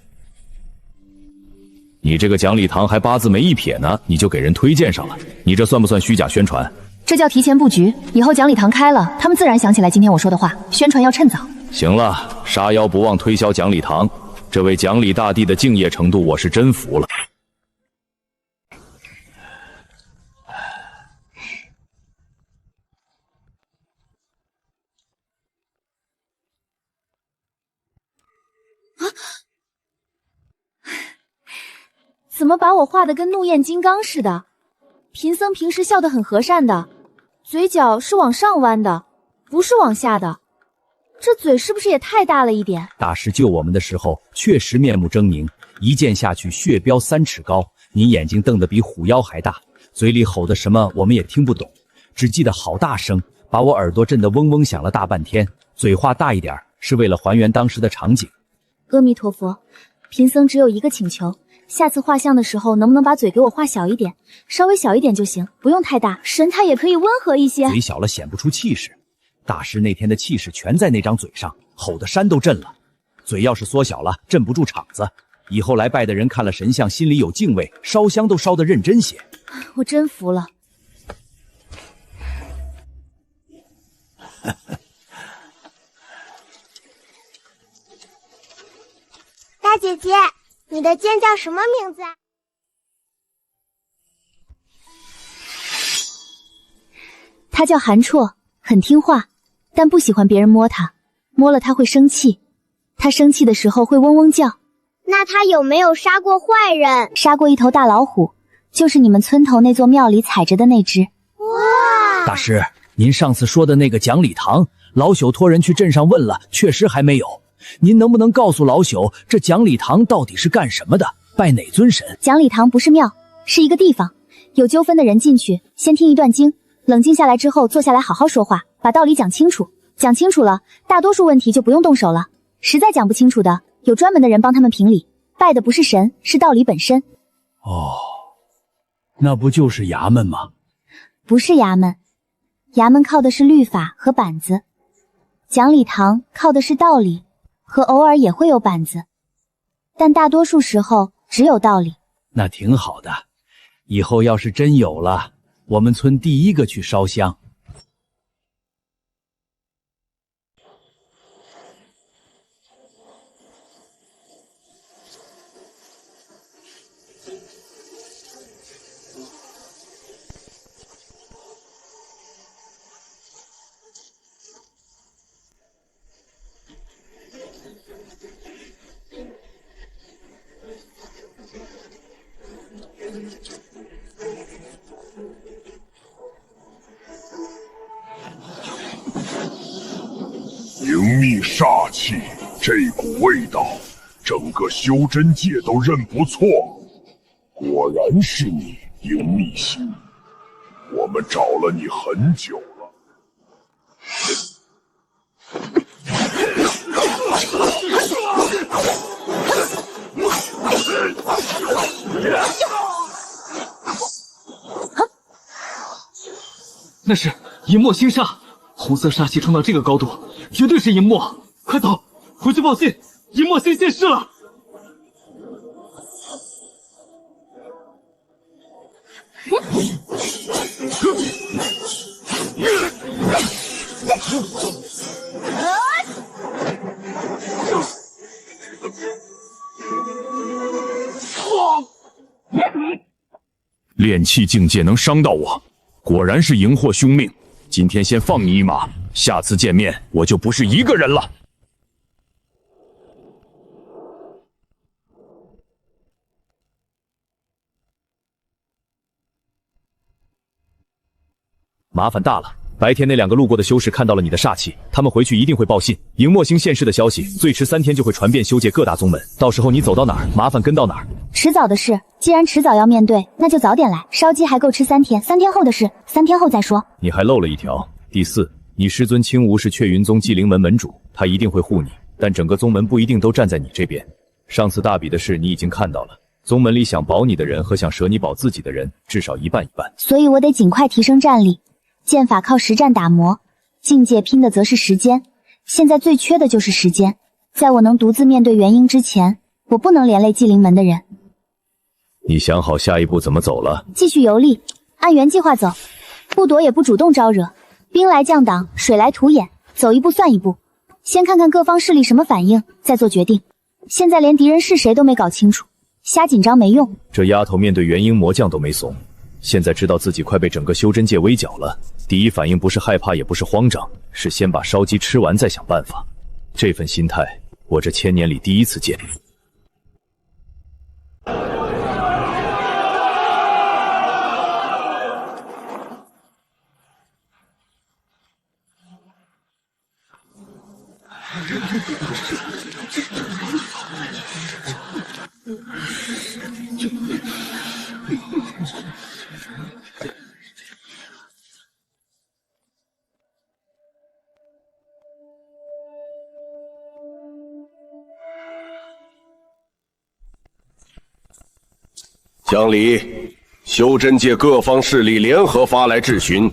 你这个讲理堂还八字没一撇呢，你就给人推荐上了，你这算不算虚假宣传？这叫提前布局，以后讲理堂开了，他们自然想起来今天我说的话，宣传要趁早。行了，杀妖不忘推销讲理堂，这位讲理大帝的敬业程度我是真服了。怎么把我画得跟怒焰金刚似的？贫僧平时笑得很和善的，嘴角是往上弯的，不是往下的。这嘴是不是也太大了一点？大师救我们的时候确实面目狰狞，一剑下去血飙3尺高，您眼睛瞪得比虎妖还大，嘴里吼的什么我们也听不懂，只记得好大声，把我耳朵震得嗡嗡响了大半天。嘴画大一点是为了还原当时的场景。阿弥陀佛，贫僧只有一个请求，下次画像的时候能不能把嘴给我画小一点，稍微小一点就行，不用太大，神态也可以温和一些。嘴小了显不出气势，大师那天的气势全在那张嘴上，吼得山都震了。嘴要是缩小了，镇不住场子，以后来拜的人看了神像心里有敬畏，烧香都烧得认真些。我真服了。大姐姐，你的剑叫什么名字啊？他叫韩绰，很听话，但不喜欢别人摸他，摸了他会生气，他生气的时候会嗡嗡叫。那他有没有杀过坏人？杀过一头大老虎，就是你们村头那座庙里踩着的那只。哇！大师，您上次说的那个讲理堂，老朽托人去镇上问了，确实还没有。您能不能告诉老朽，这讲理堂到底是干什么的？拜哪尊神？讲理堂不是庙，是一个地方，有纠纷的人进去，先听一段经，冷静下来之后坐下来好好说话，把道理讲清楚。讲清楚了，大多数问题就不用动手了。实在讲不清楚的，有专门的人帮他们评理。拜的不是神，是道理本身。哦，那不就是衙门吗？不是衙门，衙门靠的是律法和板子，讲理堂靠的是道理，和偶尔也会有板子。但大多数时候只有道理。那挺好的，以后要是真有了，我们村第一个去烧香。营秘煞气，这股味道，整个修真界都认不错。果然是你，营秘星。我们找了你很久了。那是银墨星煞，红色煞气冲到这个高度，绝对是银墨！快走，回去报信，银墨星现世了！炼气境界能伤到我，果然是荧惑凶命。今天先放你一马，下次见面我就不是一个人了。麻烦大了。白天那2个路过的修士看到了你的煞气，他们回去一定会报信。荧墨星现世的消息，最迟3天就会传遍修界各大宗门。到时候你走到哪儿，麻烦跟到哪儿。迟早的事，既然迟早要面对，那就早点来。烧鸡还够吃3天，3天后的事，3天后再说。你还漏了一条。第4，你师尊青梧是雀云宗祭灵门门主，他一定会护你，但整个宗门不一定都站在你这边。上次大比的事你已经看到了，宗门里想保你的人和想舍你保自己的人，至少一半一半。所以我得尽快提升战力，剑法靠实战打磨。境界拼的则是时间，现在最缺的就是时间。在我能独自面对元婴之前，我不能连累祭灵门的人。你想好下一步怎么走了？继续游历，按原计划走，不躲也不主动招惹，兵来将挡，水来土掩，走一步算一步。先看看各方势力什么反应，再做决定。现在连敌人是谁都没搞清楚，瞎紧张没用。这丫头面对元婴魔将都没怂，现在知道自己快被整个修真界围剿了，第一反应不是害怕，也不是慌张，是先把烧鸡吃完再想办法。这份心态，我这1000年里第一次见。江离，修真界各方势力联合发来质询，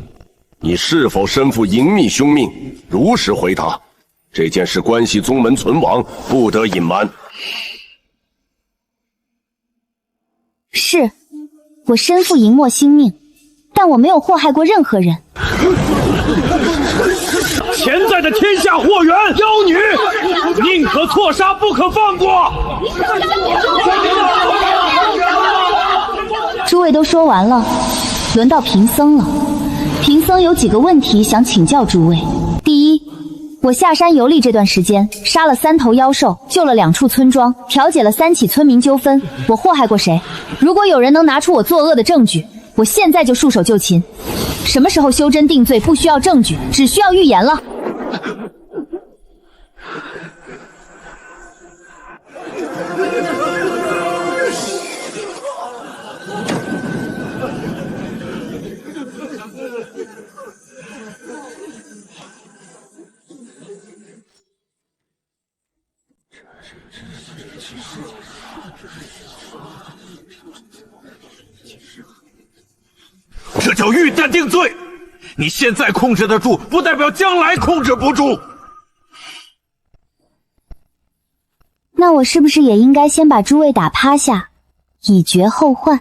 你是否身负营秘凶命？如实回答。这件事关系宗门存亡，不得隐瞒。是，我身负银墨星命，但我没有祸害过任何人。潜在的天下祸源妖女，宁可错杀，不可放过。诸位都说完了，轮到贫僧了。贫僧有几个问题想请教诸位。第一，我下山游历这段时间，杀了3头妖兽，救了2处村庄，调解了3起村民纠纷，我祸害过谁？如果有人能拿出我作恶的证据，我现在就束手就擒。什么时候修真定罪不需要证据，只需要预言了？这叫预断定罪。你现在控制得住，不代表将来控制不住。那我是不是也应该先把诸位打趴下，以绝后患？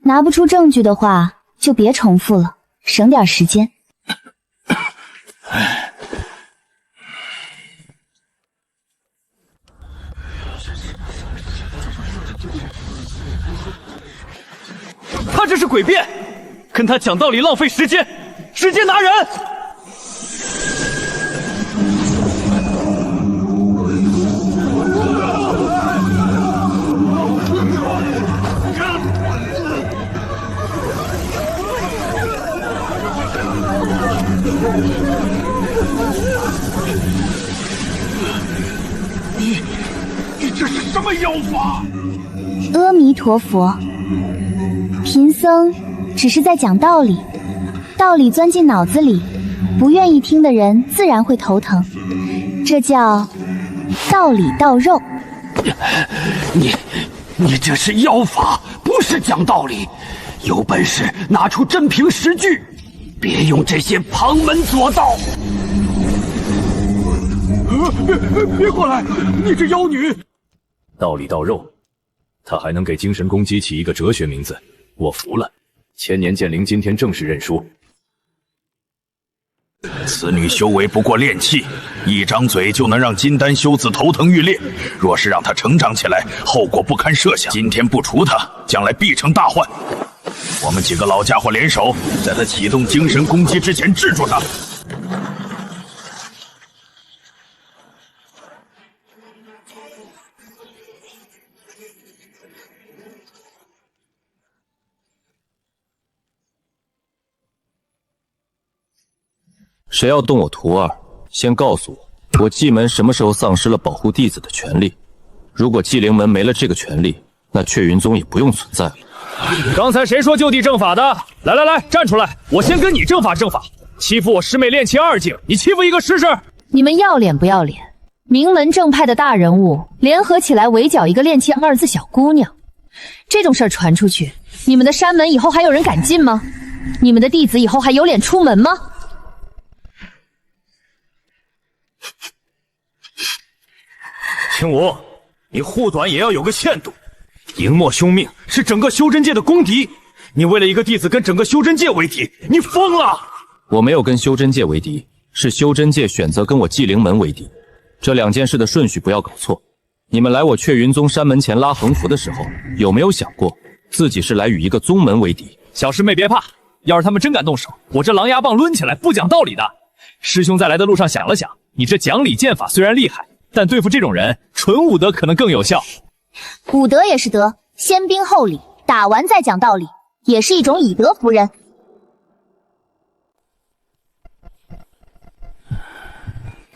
拿不出证据的话，就别重复了，省点时间。他这是诡辩，跟他讲道理浪费时间，直接拿人！你这是什么妖法？阿弥陀佛，贫僧只是在讲道理，道理钻进脑子里，不愿意听的人自然会头疼，这叫道理到肉。你这是妖法，不是讲道理。有本事拿出真凭实据，别用这些旁门左道。别过来，你这妖女！道理到肉，他还能给精神攻击起一个哲学名字，我服了。千年剑灵今天正式认输。此女修为不过炼气，一张嘴就能让金丹修子头疼欲裂。若是让她成长起来，后果不堪设想。今天不除她，将来必成大患。我们几个老家伙联手，在她启动精神攻击之前制住她。谁要动我徒儿，先告诉我，我祭门什么时候丧失了保护弟子的权利？如果祭灵门没了这个权利，那雀云宗也不用存在了。刚才谁说就地正法的？来，站出来！我先跟你正法。欺负我师妹炼气2境，你欺负一个试试？你们要脸不要脸？名门正派的大人物联合起来围剿一个炼气2字小姑娘，这种事儿传出去，你们的山门以后还有人敢进吗？你们的弟子以后还有脸出门吗？青武，你护短也要有个限度。荧墨兄命是整个修真界的公敌，你为了一个弟子跟整个修真界为敌，你疯了！我没有跟修真界为敌，是修真界选择跟我祭灵门为敌。这2件事的顺序不要搞错。你们来我雀云宗山门前拉横幅的时候，有没有想过自己是来与一个宗门为敌？小师妹别怕，要是他们真敢动手，我这狼牙棒抡起来不讲道理的。师兄在来的路上想了想，你这讲理剑法虽然厉害，但对付这种人，纯武德可能更有效。武德也是德，先兵后礼，打完再讲道理，也是一种以德服人。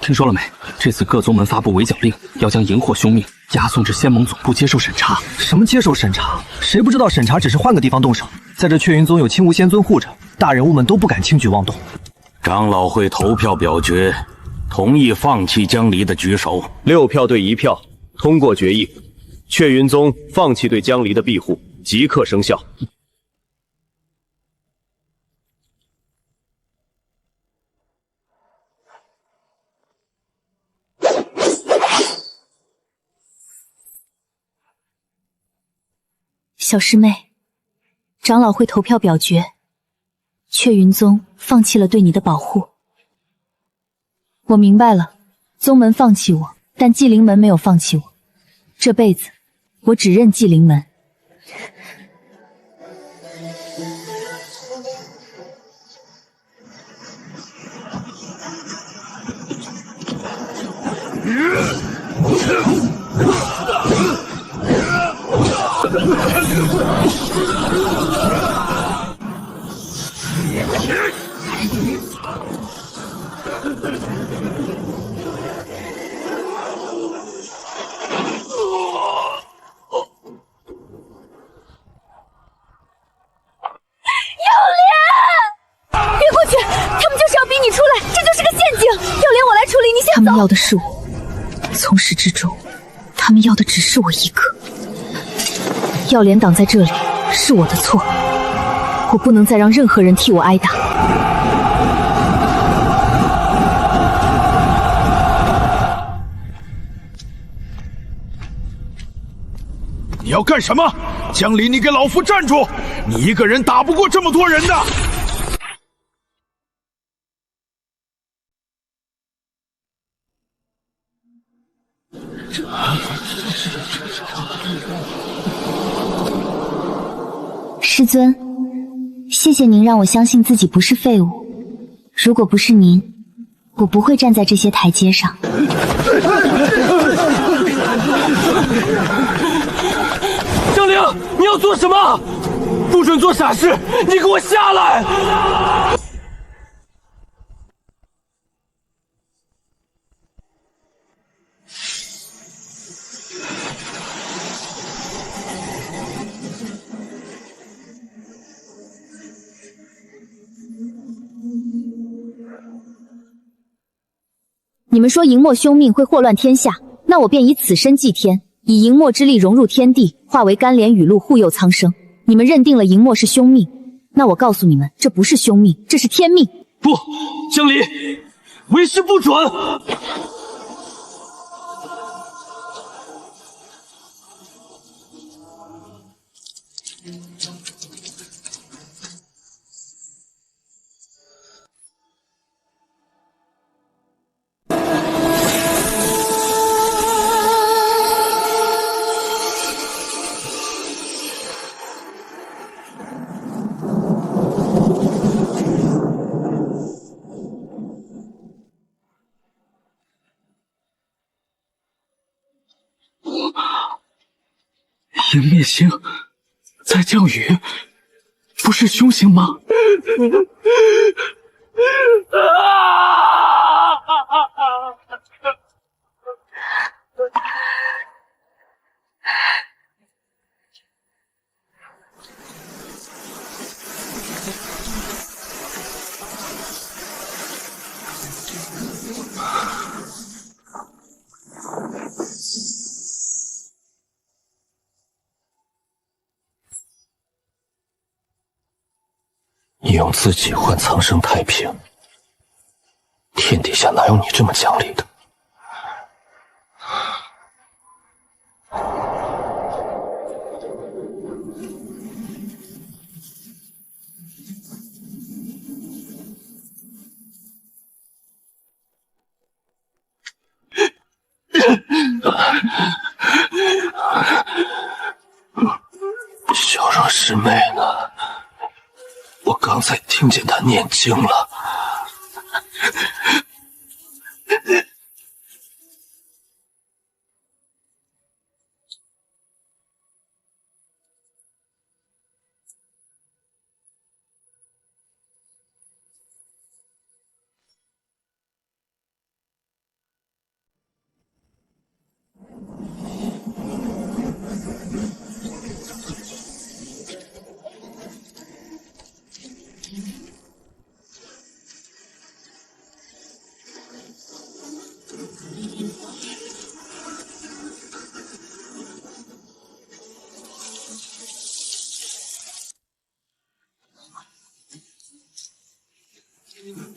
听说了没？这次各宗门发布围剿令，要将荧惑兄命押送至仙盟总部接受审查。什么接受审查？谁不知道审查只是换个地方动手？在这雀云宗有青无仙尊护着，大人物们都不敢轻举妄动。长老会投票表决，同意放弃江离的举手。6票对1票，通过决议，雀云宗放弃对江离的庇护，即刻生效。小师妹，长老会投票表决，雀云宗放弃了对你的保护。我明白了，宗门放弃我，但祭灵门没有放弃我。这辈子，我只认祭灵门。别过去，他们就是要逼你出来，这就是个陷阱。要连我来处理，你先走。他们要的是我，从始至终，他们要的只是我一个。药莲挡在这里是我的错，我不能再让任何人替我挨打。要干什么？江离，你给老夫站住！你一个人打不过这么多人的。师尊，谢谢您让我相信自己不是废物。如果不是您，我不会站在这些台阶上。江陵，你要做什么？不准做傻事！你给我下来！你们说荧墨凶命会祸乱天下，那我便以此身祭天，以荧墨之力融入天地，化为甘霖雨露护佑苍生。你们认定了荧墨是凶命，那我告诉你们，这不是凶命，这是天命。不，江离，为师不准！迎灭星在降雨，不是凶星吗？你用自己换苍生太平，天底下哪有你这么讲理的？小若师妹呢？我刚才听见她念经了。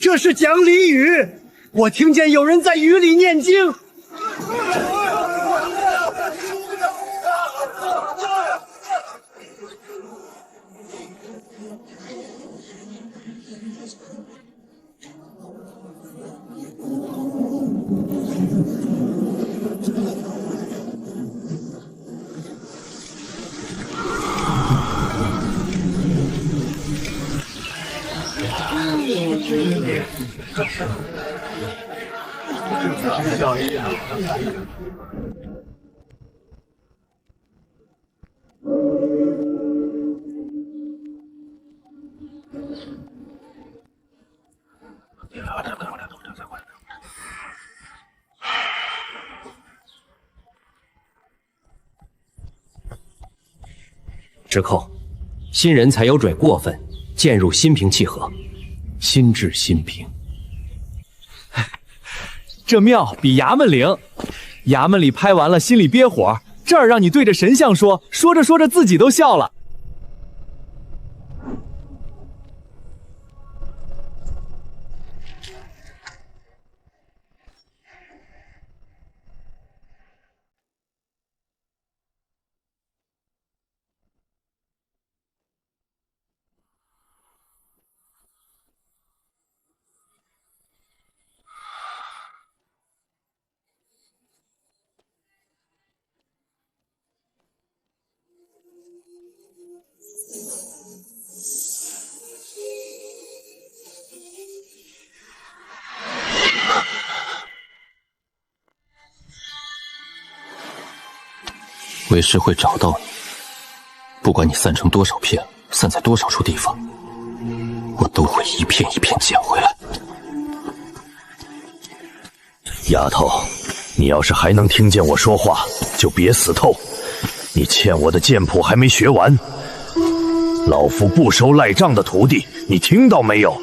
这是讲俚语，我听见有人在雨里念经。止扣，新人才有蕊过分，渐入心平气和，心智心平。这庙比衙门灵，衙门里拍完了心里憋火，这儿让你对着神像说，说着说着自己都笑了。为师会找到你，不管你散成多少片，散在多少处地方，我都会一片一片捡回来。丫头，你要是还能听见我说话，就别死透。你欠我的剑谱还没学完，老夫不收赖账的徒弟，你听到没有？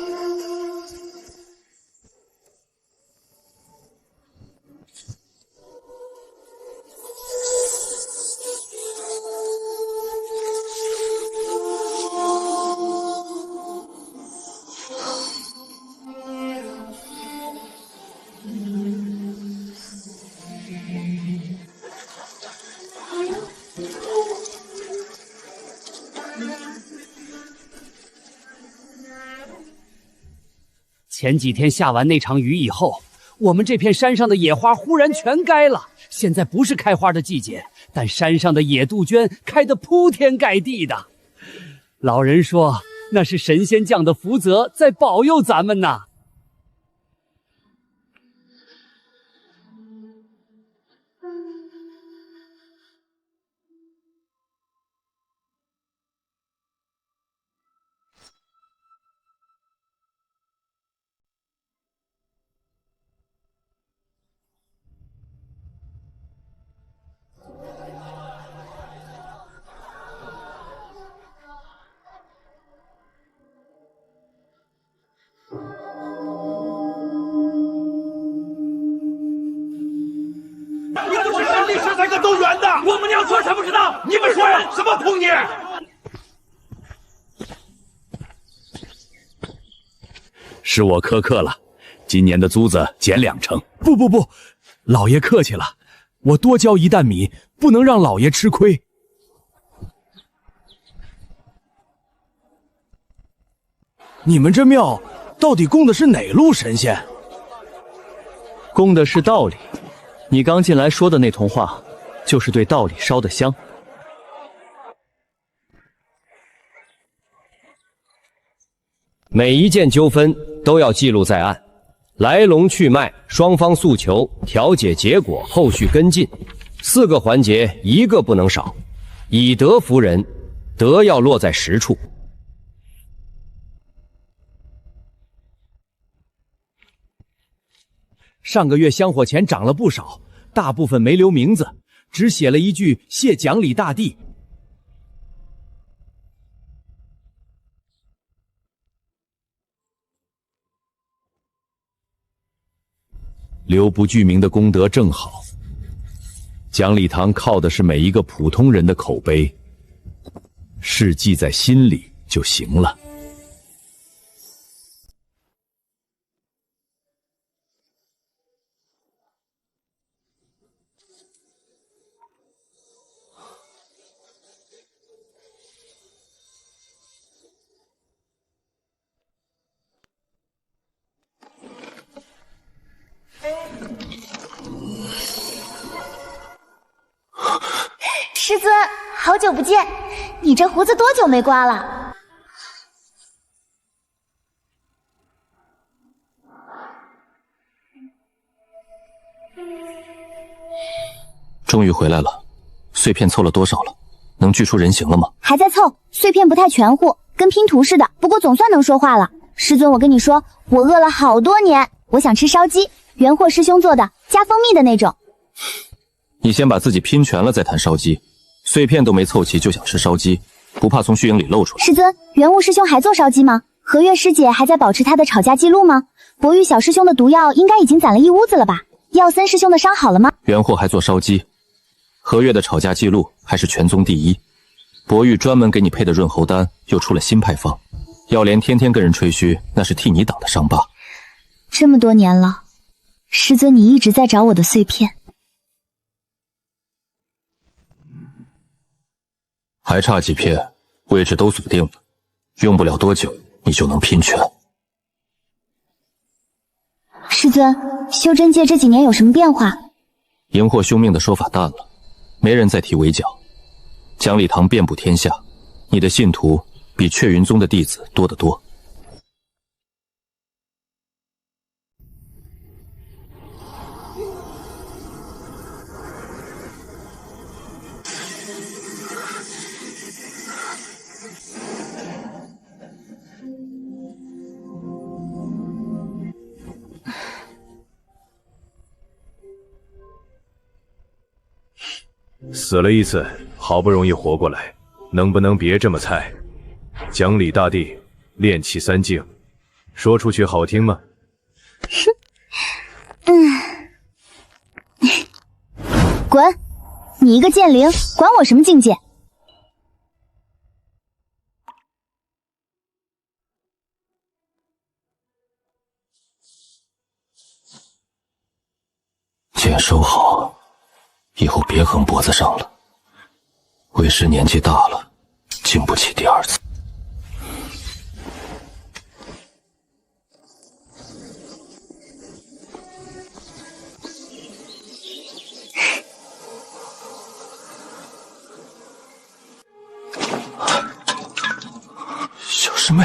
前几天下完那场雨以后，我们这片山上的野花忽然全该了。现在不是开花的季节，但山上的野杜鹃开得铺天盖地的。老人说，那是神仙降的福泽在保佑咱们呢。三个都圆的，我们娘说才不知道，你们说呀，什么童年？是我苛刻了，今年的租子减2成。不，老爷客气了，我多交1担米，不能让老爷吃亏。你们这庙到底供的是哪路神仙？供的是道理。你刚进来说的那通话，就是对道理烧的香。每一件纠纷都要记录在案，来龙去脉、双方诉求、调解结果、后续跟进，4个环节一个不能少。以德服人，德要落在实处。上个月香火钱涨了不少，大部分没留名字，只写了一句谢讲理大帝。留不具名的功德正好，讲理堂靠的是每一个普通人的口碑，事记在心里就行了。师尊，好久不见，你这胡子多久没刮了？终于回来了，碎片凑了多少了？能锯出人形了吗？还在凑，碎片不太全乎，跟拼图似的，不过总算能说话了。师尊，我跟你说，我饿了好多年，我想吃烧鸡，元霍师兄做的，加蜂蜜的那种。你先把自己拼全了再谈烧鸡，碎片都没凑齐就想吃烧鸡，不怕从虚影里露出来？师尊，元雾师兄还做烧鸡吗？和月师姐还在保持她的吵架记录吗？博玉小师兄的毒药应该已经攒了一屋子了吧？药森师兄的伤好了吗？元霍还做烧鸡，和月的吵架记录还是全宗第一。博玉专门给你配的润喉丹又出了新配方，药莲天天跟人吹嘘，那是替你挡的伤疤。这么多年了，师尊你一直在找我的碎片。还差几片，位置都锁定了，用不了多久你就能拼全。师尊，修真界这几年有什么变化？荧惑凶命的说法淡了，没人再提围剿。讲理堂遍布天下，你的信徒比雀云宗的弟子多得多。死了一次，好不容易活过来，能不能别这么菜？讲理大帝，炼气三境，说出去好听吗？滚！你一个剑灵，管我什么境界？剑收好，以后别横脖子上了。为师年纪大了，经不起第二次。小师妹。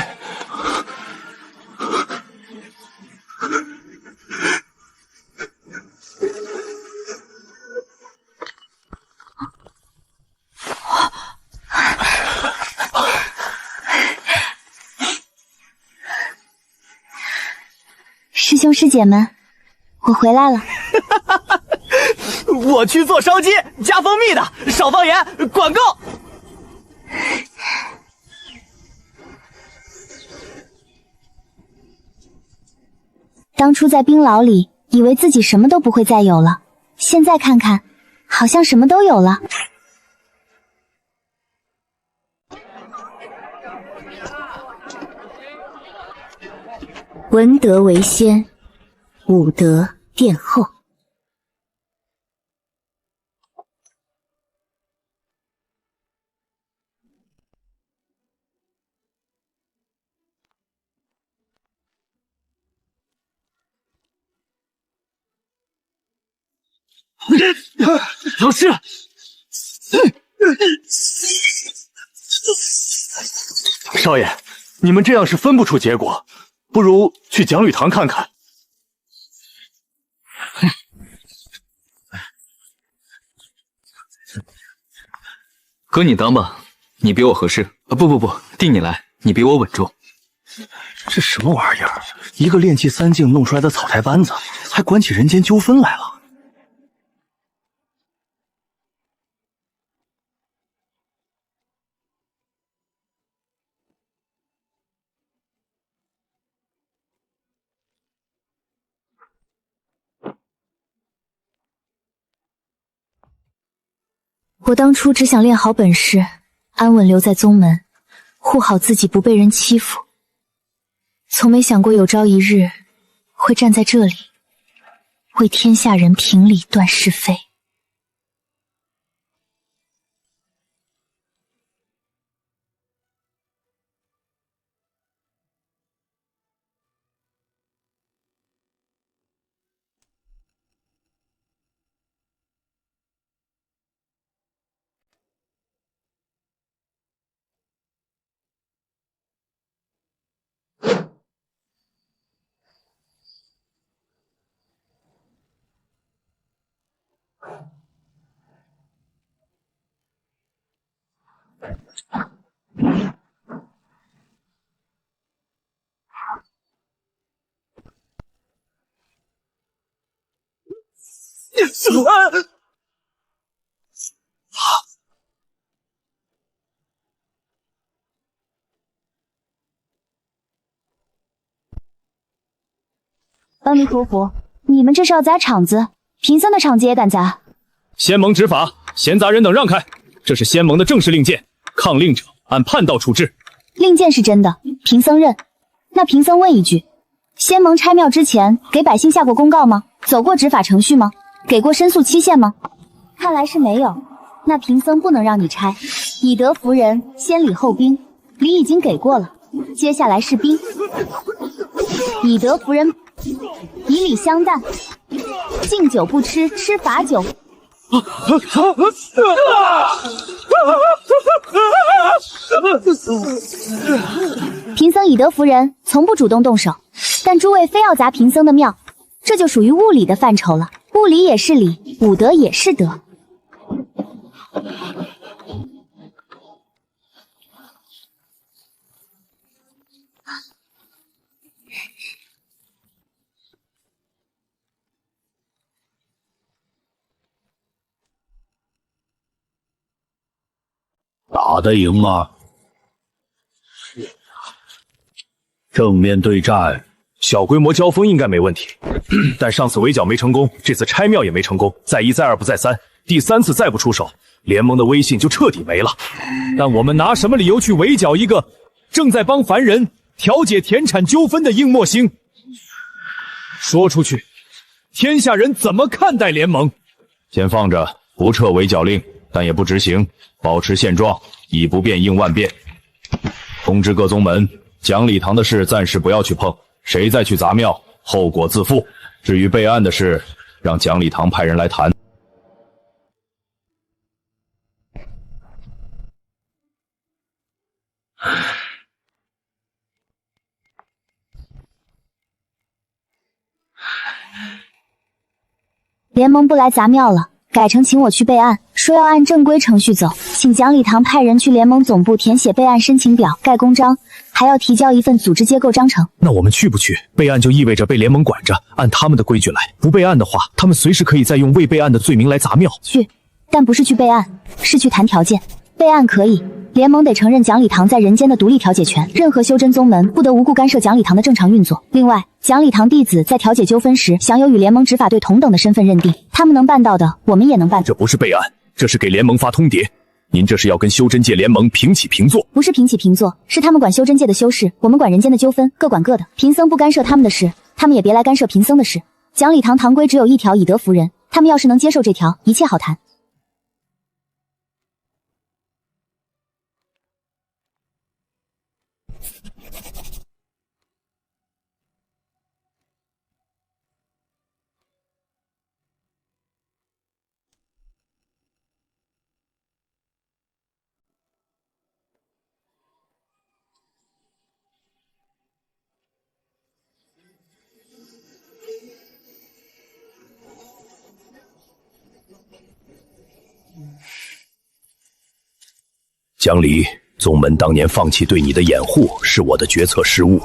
师兄师姐们，我回来了。我去做烧鸡，加蜂蜜的，少放盐，管够。当初在冰牢里，以为自己什么都不会再有了，现在看看，好像什么都有了。文德为先，武德殿后。老师，少爷，你们这样是分不出结果，不如去讲礼堂看看。哥，你当吧，你比我合适。不，弟你来，你比我稳重。这什么玩意儿？一个炼气三境弄出来的草台班子，还管起人间纠纷来了。我当初只想练好本事，安稳留在宗门，护好自己不被人欺负，从没想过有朝一日会站在这里，为天下人评理断是非。阿弥陀佛，你们这是要砸场子？贫僧的场子也敢砸？仙盟执法，闲杂人等让开！这是仙盟的正式令箭，抗令者按叛道处置。令箭是真的，贫僧认。那贫僧问一句，仙盟拆庙之前给百姓下过公告吗？走过执法程序吗？给过申诉期限吗？看来是没有。那贫僧不能让你拆。以德服人，先礼后兵，礼已经给过了，接下来是兵。以德服人，以礼相待，敬酒不吃，吃罚酒。贫僧以德服人，从不主动动手，但诸位非要砸贫僧的庙，这就属于物理的范畴了。物理也是理，武德也是德。打得赢吗？正面对战，小规模交锋应该没问题，但上次围剿没成功，这次拆庙也没成功，再一再二不再三，第3次再不出手，联盟的威信就彻底没了。但我们拿什么理由去围剿一个正在帮凡人调解田产纠纷的应墨星？说出去，天下人怎么看待联盟？先放着，不撤围剿令，但也不执行，保持现状，以不变应万变。通知各宗门，讲礼堂的事暂时不要去碰，谁再去砸庙，后果自负。至于备案的事，让讲礼堂派人来谈。联盟不来砸庙了，改成请我去备案，说要按正规程序走，请讲礼堂派人去联盟总部填写备案申请表、盖公章，还要提交一份组织结构章程。那我们去不去？备案就意味着被联盟管着，按他们的规矩来。不备案的话，他们随时可以再用未备案的罪名来砸庙。去，但不是去备案，是去谈条件。备案可以，联盟得承认讲礼堂在人间的独立调解权，任何修真宗门不得无故干涉讲礼堂的正常运作。另外，讲礼堂弟子在调解纠纷时，享有与联盟执法队同等的身份认定，他们能办到的，我们也能办到。这不是备案，这是给联盟发通牒。您这是要跟修真界联盟平起平坐？不是平起平坐，是他们管修真界的修士，我们管人间的纠纷，各管各的。贫僧不干涉他们的事，他们也别来干涉贫僧的事。讲礼堂堂规只有一条，以德服人，他们要是能接受这条，一切好谈。讲理，宗门当年放弃对你的掩护，是我的决策失误。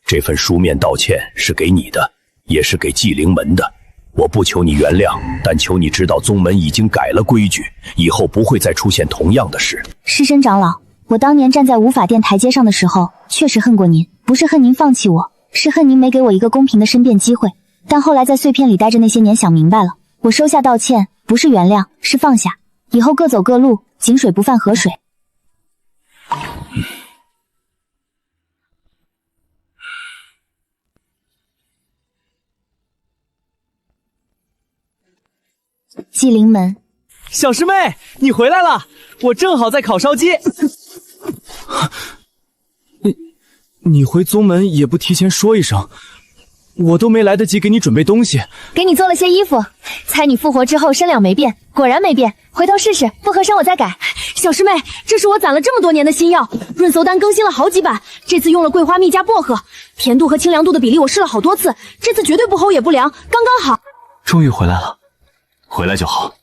这份书面道歉是给你的，也是给祭灵门的。我不求你原谅，但求你知道宗门已经改了规矩，以后不会再出现同样的事。尸身长老，我当年站在无法殿台阶上的时候，确实恨过您，不是恨您放弃我，是恨您没给我一个公平的申辩机会。但后来在碎片里待着那些年，想明白了，我收下道歉，不是原谅，是放下。以后各走各路，井水不犯河水。祭灵门，小师妹，你回来了，我正好在烤烧鸡。你回宗门也不提前说一声，我都没来得及给你准备东西。给你做了些衣服，猜你复活之后身量没变，果然没变，回头试试，不合身我再改。小师妹，这是我攒了这么多年的新药，润馊丹更新了好几版，这次用了桂花蜜加薄荷，甜度和清凉度的比例我试了好多次，这次绝对不齁也不凉，刚刚好。终于回来了，回来就好。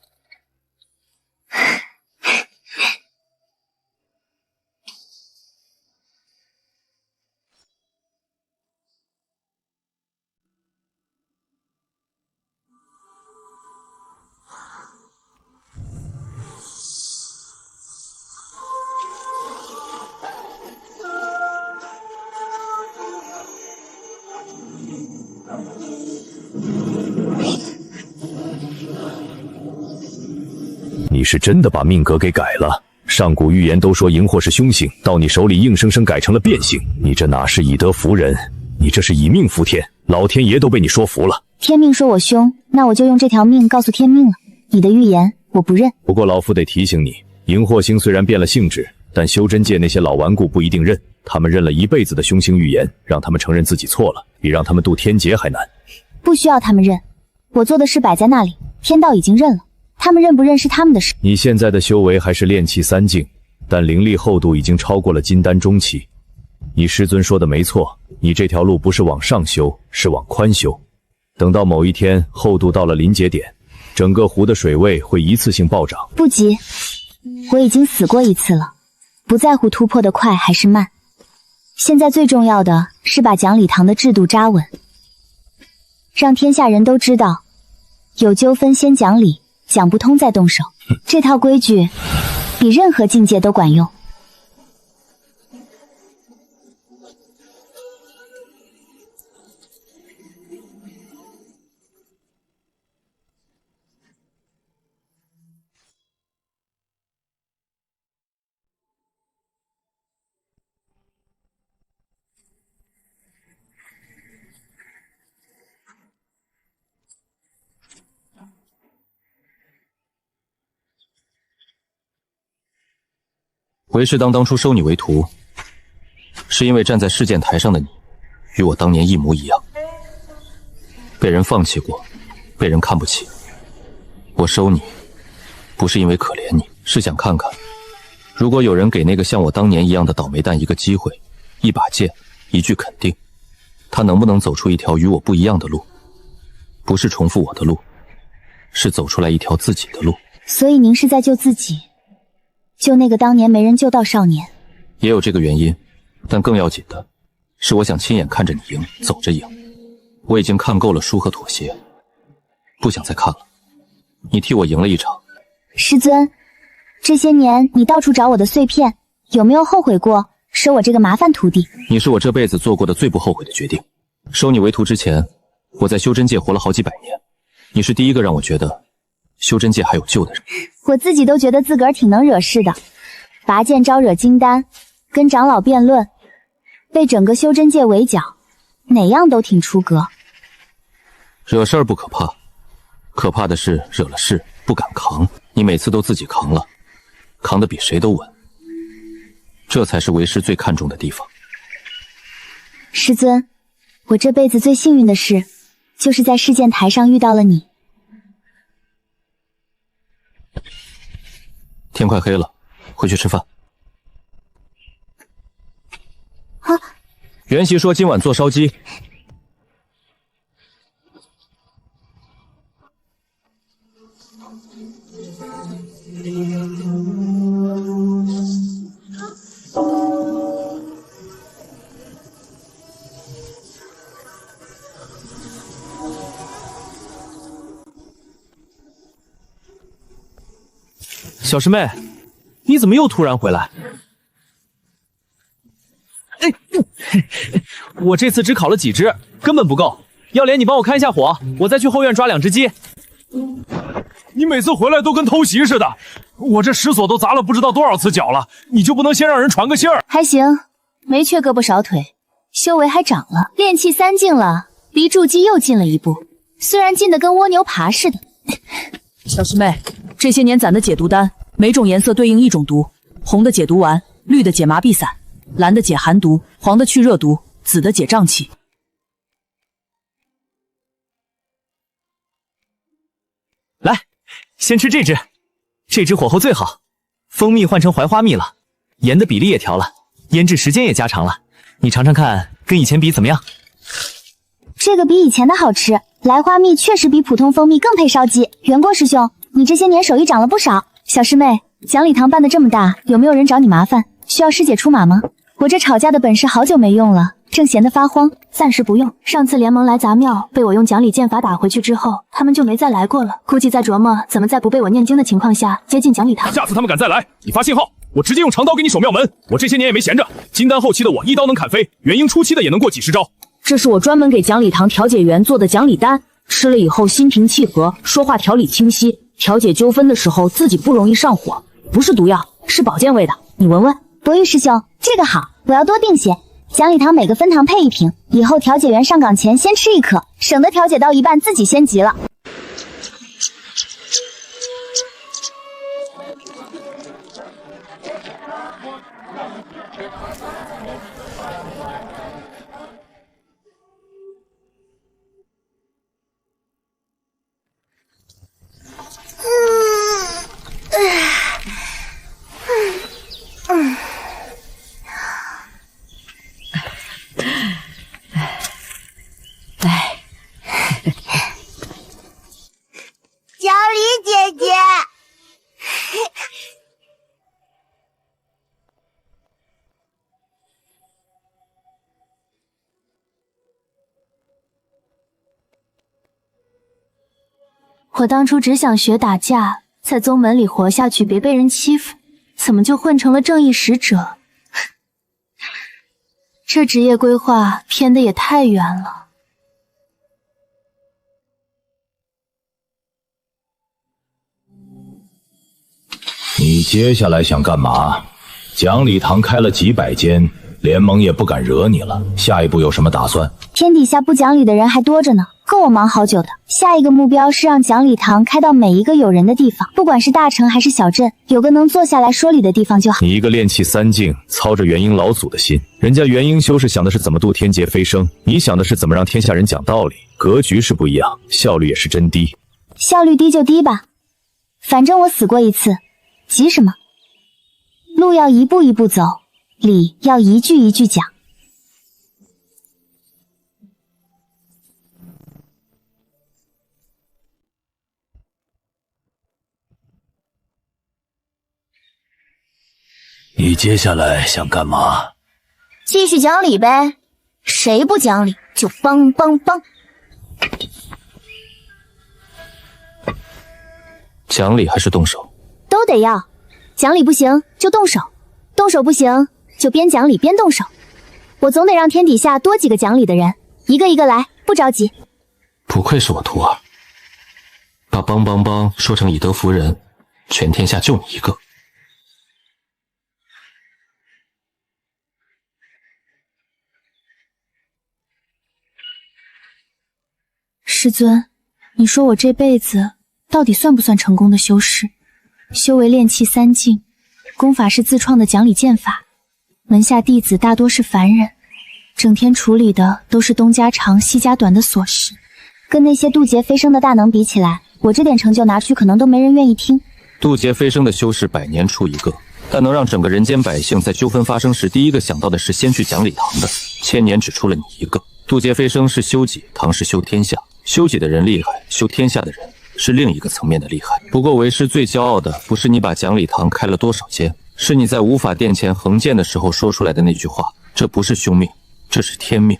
你是真的把命格给改了？上古预言都说荧惑是凶性，到你手里硬生生改成了变性，你这哪是以德服人，你这是以命服天，老天爷都被你说服了。天命说我凶，那我就用这条命告诉天命了。你的预言我不认。不过老夫得提醒你，荧惑星虽然变了性质，但修真界那些老顽固不一定认，他们认了一辈子的凶星预言，让他们承认自己错了，比让他们渡天劫还难。不需要他们认，我做的事摆在那里，天道已经认了，他们认不认是他们的事。你现在的修为还是炼气3境，但灵力厚度已经超过了金丹中期。你师尊说的没错，你这条路不是往上修，是往宽修。等到某一天厚度到了临界点，整个湖的水位会一次性暴涨。不急，我已经死过一次了，不在乎突破的快还是慢。现在最重要的是把讲礼堂的制度扎稳，让天下人都知道，有纠纷先讲理，讲不通再动手。这套规矩比任何境界都管用。为师当初收你为徒，是因为站在试剑台上的你，与我当年一模一样，被人放弃过，被人看不起。我收你，不是因为可怜你，是想看看，如果有人给那个像我当年一样的倒霉蛋一个机会，一把剑，一句肯定，他能不能走出一条与我不一样的路？不是重复我的路，是走出来一条自己的路。所以您是在救自己，救那个当年没人救到少年。也有这个原因，但更要紧的是，我想亲眼看着你赢，走着赢。我已经看够了输和妥协，不想再看了。你替我赢了一场。师尊，这些年你到处找我的碎片，有没有后悔过收我这个麻烦徒弟？你是我这辈子做过的最不后悔的决定。收你为徒之前，我在修真界活了好几百年，你是第一个让我觉得修真界还有救的人。我自己都觉得自个儿挺能惹事的，拔剑招惹金丹，跟长老辩论，被整个修真界围剿，哪样都挺出格。惹事儿不可怕，可怕的是惹了事不敢扛。你每次都自己扛了，扛得比谁都稳，这才是为师最看重的地方。师尊，我这辈子最幸运的事，就是在试剑台上遇到了你。天快黑了，回去吃饭。啊！袁习说今晚做烧鸡。小师妹，你怎么又突然回来？我这次只烤了几只，根本不够。要莲，你帮我看一下火，我再去后院抓2只鸡。你每次回来都跟偷袭似的，我这石锁都砸了不知道多少次脚了，你就不能先让人传个信儿？还行，没缺胳膊少腿，修为还长了，炼气3境了，离筑基又近了一步，虽然近得跟蜗牛爬似的。小师妹，这些年攒的解毒丹，每种颜色对应一种毒，红的解毒丸，绿的解麻痹散，蓝的解寒毒，黄的去热毒，紫的解胀气。来，先吃这只，这只火候最好，蜂蜜换成槐花蜜了，盐的比例也调了，腌制时间也加长了，你尝尝看，跟以前比怎么样？这个比以前的好吃，来花蜜确实比普通蜂蜜更配烧鸡。袁郭师兄，你这些年手艺长了不少。小师妹，讲礼堂办得这么大，有没有人找你麻烦？需要师姐出马吗？我这吵架的本事好久没用了，正闲得发慌。暂时不用，上次联盟来砸庙，被我用讲理剑法打回去之后，他们就没再来过了。估计在琢磨怎么在不被我念经的情况下接近讲理堂。下次他们敢再来，你发信号，我直接用长刀给你守庙门。我这些年也没闲着，金丹后期的我一刀能砍飞，元婴初期的也能过几十招。这是我专门给讲理堂调解员做的讲理丹，吃了以后心平气和，说话条理清晰，调解纠纷的时候自己不容易上火。不是毒药，是保健味的，你闻闻。博玉师兄，这个好，我要多订些。讲理堂每个分堂配1瓶，以后调解员上岗前先吃1颗，省得调解到一半自己先急了。小李姐姐，我当初只想学打架，在宗门里活下去，别被人欺负。怎么就混成了正义使者？这职业规划偏的也太远了。你接下来想干嘛？讲礼堂开了几百间，联盟也不敢惹你了。下一步有什么打算？天底下不讲理的人还多着呢，够我忙好久的。下一个目标是让讲礼堂开到每一个有人的地方，不管是大城还是小镇，有个能坐下来说理的地方就好。你一个炼气三境，操着元婴老祖的心，人家元婴修士想的是怎么渡天劫飞升，你想的是怎么让天下人讲道理，格局是不一样，效率也是真低。效率低就低吧，反正我死过一次，急什么？路要一步一步走，理要一句一句讲。你接下来想干嘛？继续讲理呗，谁不讲理就帮帮帮。讲理还是动手？都得要，讲理不行就动手，动手不行就边讲理边动手。我总得让天底下多几个讲理的人，一个一个来，不着急。不愧是我徒儿，把帮帮帮说成以德服人，全天下就你一个。师尊，你说我这辈子到底算不算成功的修士？修为炼气三境，功法是自创的讲理剑法，门下弟子大多是凡人，整天处理的都是东家长西家短的琐事，跟那些渡劫飞升的大能比起来，我这点成就拿去可能都没人愿意听。渡劫飞升的修士100年出一个，但能让整个人间百姓在纠纷发生时第一个想到的是先去讲礼堂的，1000年只出了你一个。渡劫飞升是修己，堂是修天下。修己的人厉害，修天下的人是另一个层面的厉害。不过为师最骄傲的不是你把讲礼堂开了多少间，是你在无法殿前横剑的时候说出来的那句话，这不是兄命，这是天命。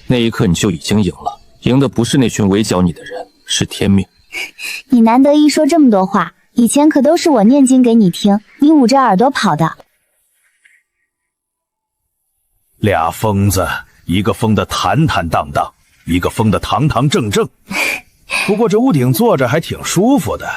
那一刻你就已经赢了，赢的不是那群围剿你的人，是天命。你难得一说这么多话，以前可都是我念经给你听，你捂着耳朵跑的。俩疯子，一个疯得坦坦荡荡，一个疯得堂堂正正。不过这屋顶坐着还挺舒服的，